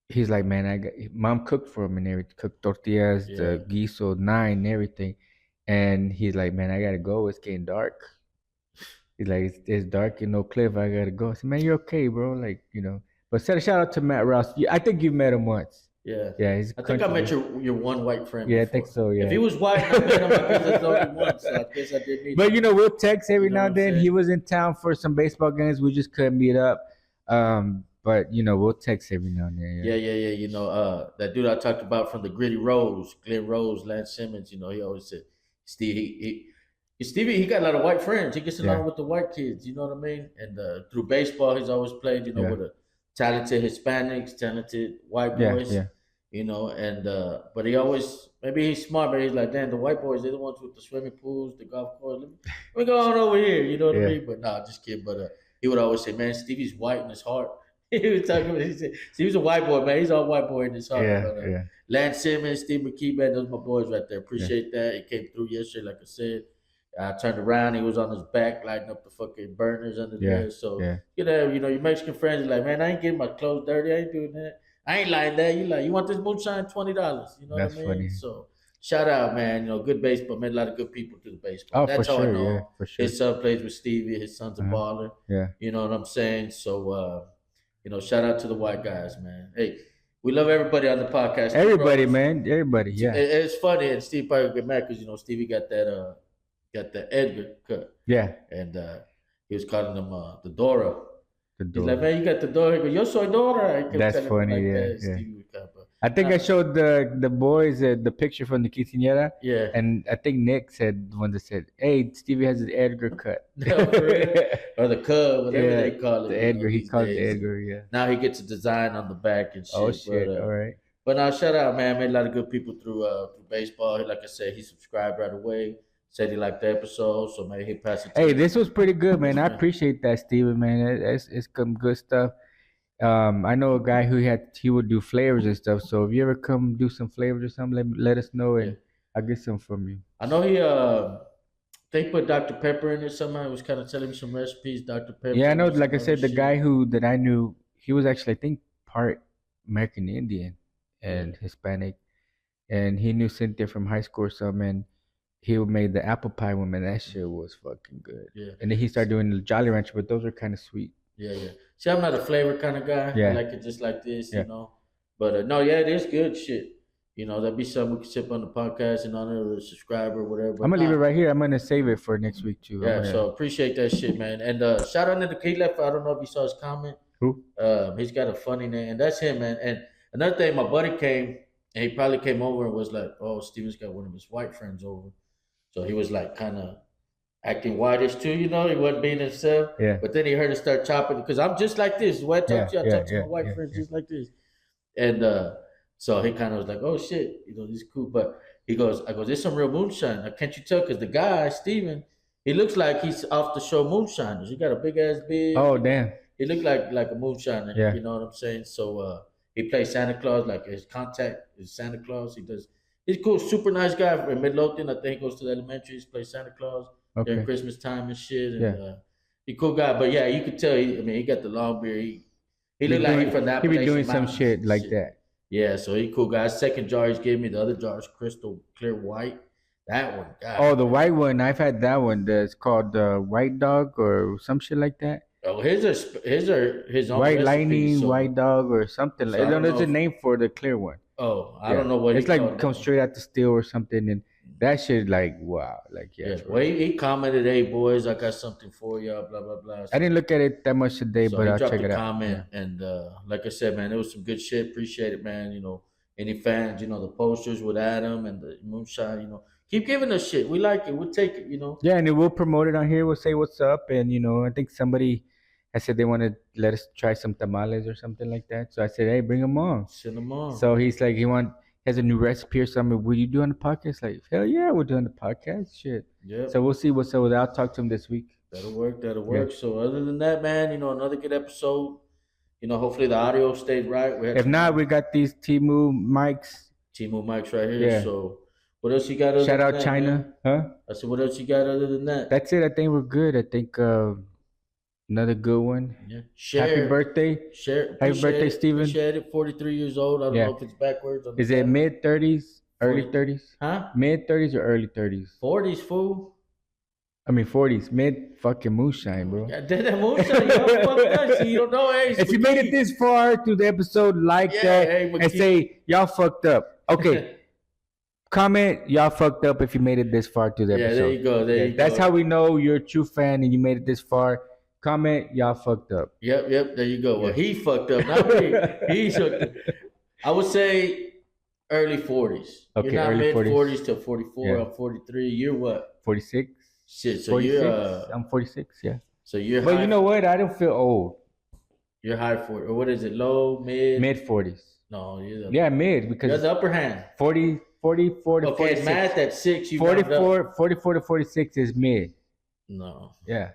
he's like, "Man, Mom cooked for him and everything. Cooked tortillas, Yeah. the guiso 9, and everything." And he's like, "Man, I gotta go. It's getting dark." He's like, it's dark in Oak Cliff. I gotta go. I said, "Man, you're okay, bro." Like, But shout out to Matt Rouse. I think you've met him once. Yeah. Yeah, he's. I think I met your one white friend. Yeah, I before. think so. Yeah. If he was white, I met him. I guess that's the only one. So I guess I did meet But him. we'll text every You know now what and I'm then. saying? He was in town for some baseball games. We just couldn't meet up. But we'll text every now and then. Yeah. You know, that dude I talked about from the Gritty Rose, Glenn Rose, Lance Simmons. You know, he always said, Stevie, he got a lot of white friends. He gets along Yeah. with the white kids. You know what I mean? And through baseball, he's always played. You know, Yeah. with the talented Hispanics, talented white Yeah, boys. yeah. You know, and but he always maybe he's smart, but he's like, damn, the white boys, they're the ones with the swimming pools, the golf course. Let me go on over here. You know what Yeah. I mean? But nah, just kidding. But he would always say, man, Stevie's white in his heart. He was talking about, he said, Steve's a white boy, man. He's all white boy in his heart. Yeah, But, yeah. Lance Simmons, Steve McKee, man, those are my boys right there. Appreciate that. He came through yesterday, like I said. I turned around, he was on his back lighting up the fucking burners under Yeah, there. So yeah. your Mexican friends are like, man, I ain't getting my clothes dirty. I ain't doing that. I ain't like that. You want this moonshine? $20. You know That's what I mean? funny. So shout out, man. Good baseball. Met a lot of good people through the baseball. Oh, That's for all I sure. know. Yeah, for sure. His son plays with Stevie. His son's a baller. Yeah. You know what I'm saying? So shout out to the white guys, man. Hey, we love everybody on the podcast. Everybody, man. Everybody. Yeah. It's funny, and Steve probably get mad because Stevie got that Edgar cut, Yeah. and he was calling him the Dora. The He's door. like, man, you got the Dora. He goes, yo soy Dora. He kept That's telling him funny, like yeah, that. yeah. Stevie would cut, but I think I showed the boys the picture from the quinceañera, yeah. and I think Nick said the one that said, "Hey, Stevie has his Edgar cut." No, for real. Or the Cub, whatever Yeah, they call it. the Edgar. He these called it days. Edgar. Yeah. Now he gets a design on the back and shit. Oh shit! But, All right. But now, shout out, man. Made a lot of good people through baseball. Like I said, he subscribed right away. Said he liked the episode, so maybe he passed it. Hey, this was pretty good, man. I appreciate that, Steven, man. It's some good stuff. I know a guy who he would do flavors and stuff. So if you ever come do some flavors or something, let us know and I'll get some from you. I know they put Dr. Pepper in it somehow. He was kind of telling me some recipes, Dr. Pepper. Yeah, I know. and Like I some said, other the shit. guy that I knew, he was actually, I think, part American Indian and Hispanic, and he knew Cynthia from high school or something. And he made the apple pie one, man. That shit was fucking good. Yeah. And then he started doing the Jolly Rancher, but those are kind of sweet. Yeah. See, I'm not a flavor kind of guy. Yeah. I like it just like this, Yeah. But no, yeah, it is good shit. That'd be something we could sip on the podcast and honor a subscriber or whatever. But I'm gonna leave it right here. I'm gonna save it for next week too. Yeah, so appreciate that shit, man. And shout out to the kid left. I don't know if you saw his comment. Who? He's got a funny name, and that's him, man. And another thing, my buddy came, and he probably came over and was like, "Oh, Steven's got one of his white friends over," so he was like, kind of acting whitish too, you know, he wasn't being himself. Yeah. But then he heard us start chopping because I'm just like this. When I talk to you, I talk to my white friends just like this. And so he kind of was like, "Oh shit, you know, this is cool." But he goes, "I goes, there's some real moonshine. Now, can't you tell? Because the guy, Steven, he looks like he's off the show Moonshiners. He got a big ass beard. Oh damn. He looked like a moonshiner. Yeah. You know what I'm saying? So he plays Santa Claus, like his contact is Santa Claus. He does. He's cool, super nice guy from Midlothian. I think he goes to the elementary. He plays Santa Claus during Christmas time and shit. And he cool guy. But yeah, you could tell. He got the long beard. He looked like he from that. He be doing some shit like that. Yeah, so he cool guy. Second jar he's gave me. The other jar is crystal clear white. That one. God. Oh, the white one. I've had that one. That's called White Dog or some shit like that. Oh, his are his own White recipes, Lightning, so. White Dog or something like that. There's a name for the clear one. Oh, I don't know what it's like comes straight out the steel or something, and that shit like wow, like Well, he commented, "Hey boys, I got something for you." Blah blah blah. So, I didn't look at it that much today, so but I'll check it out. it out. Comment and like I said, man, it was some good shit. Appreciate it, man. You know, any fans, you know, the posters with Adam and the moonshine, you know, keep giving us shit. We like it. We'll take it. You know. Yeah, and we'll promote it on here. We'll say what's up, and you know, I think somebody. I said they want to let us try some tamales or something like that. So I said, hey, bring them on. Send them on. So he's like, he has a new recipe or something. Will you do on the podcast? Like, hell yeah, we're doing the podcast. Shit. Yeah. So we'll see what's up with that. I'll talk to him this week. That'll work. Yeah. So other than that, man, you know, another good episode. You know, hopefully the audio stayed right. If not, we got these Temu mics. Temu mics right here. Yeah. So what else you got? Shout out China. Man? Huh? I said, what else you got other than that? That's it. I think we're good. I think another good one. Yeah. Happy birthday. Happy birthday, Steven. Appreciate it. 43 years old. I don't know if it's backwards. Is it mid 30s? Early 30s? Huh? Mid 30s or early 30s? 40s, fool. I mean 40s. Mid fucking moonshine, bro. Yeah, that moonshine. You don't know. Hey, if you made it this far through the episode, like that and say y'all fucked up. Okay. Comment, y'all fucked up if you made it this far through the episode. Yeah, there you go. There you go. That's how we know you're a true fan and you made it this far. Comment, y'all fucked up. Yep. There you go. Well, he fucked up. Not me. He fucked up. I would say early 40s. Okay, you're not early mid 40s to 44. Yeah. I'm 43. You're what? 46. Shit. So 46? you're. I'm 46. Yeah. So you're. But you know what? I don't feel old. You're high 40. Or what is it? Low, mid? Mid 40s. No, you're mid because you're the upper hand. 44 to 46. Okay, math at 6. You 44 to 46 is mid. No. Yeah.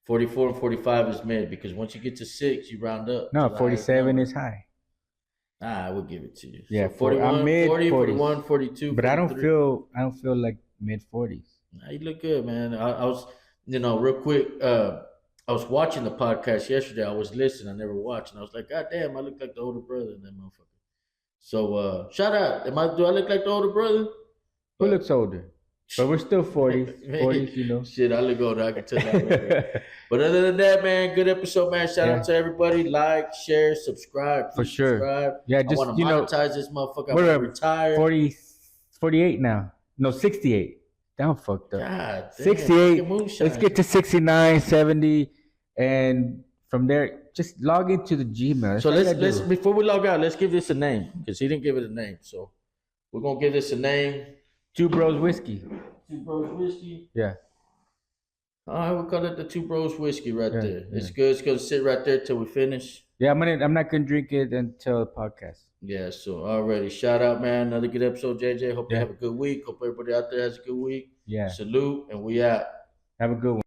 44 and 45 is mid because once you get to 6, you round up. No, 47 is high. I would give it to you. Yeah, so 41, I'm mid 40, 40s. 41, 42. But 43. I don't feel like mid 40s. Nah, you look good, man. I was, you know, real quick. I was watching the podcast yesterday. I was listening. I never watched, and I was like, God damn, I look like the older brother in that motherfucker. So shout out. Do I look like the older brother? Who looks older? But we're still 40s. 40s, you know. Shit, I look older. I can tell that. But other than that, man, good episode, man. Shout out to everybody. Like, share, subscribe. For sure. Subscribe. Yeah, just, I want to monetize this motherfucker. We're retired. 48 now. No, 68. Down fucked up. God damn, 68. Let's get to 69, 70. And from there, just log into the Gmail. So let's before we log out, let's give this a name. Because he didn't give it a name. So we're going to give this a name. Two Bros Whiskey. Two Bros Whiskey? Yeah. All right, we'll call it the Two Bros Whiskey right there. Yeah. It's good. It's going to sit right there till we finish. Yeah, I'm not going to drink it until the podcast. Yeah, so already. Shout out, man. Another good episode, JJ. Hope you have a good week. Hope everybody out there has a good week. Yeah. Salute, and we out. Have a good one.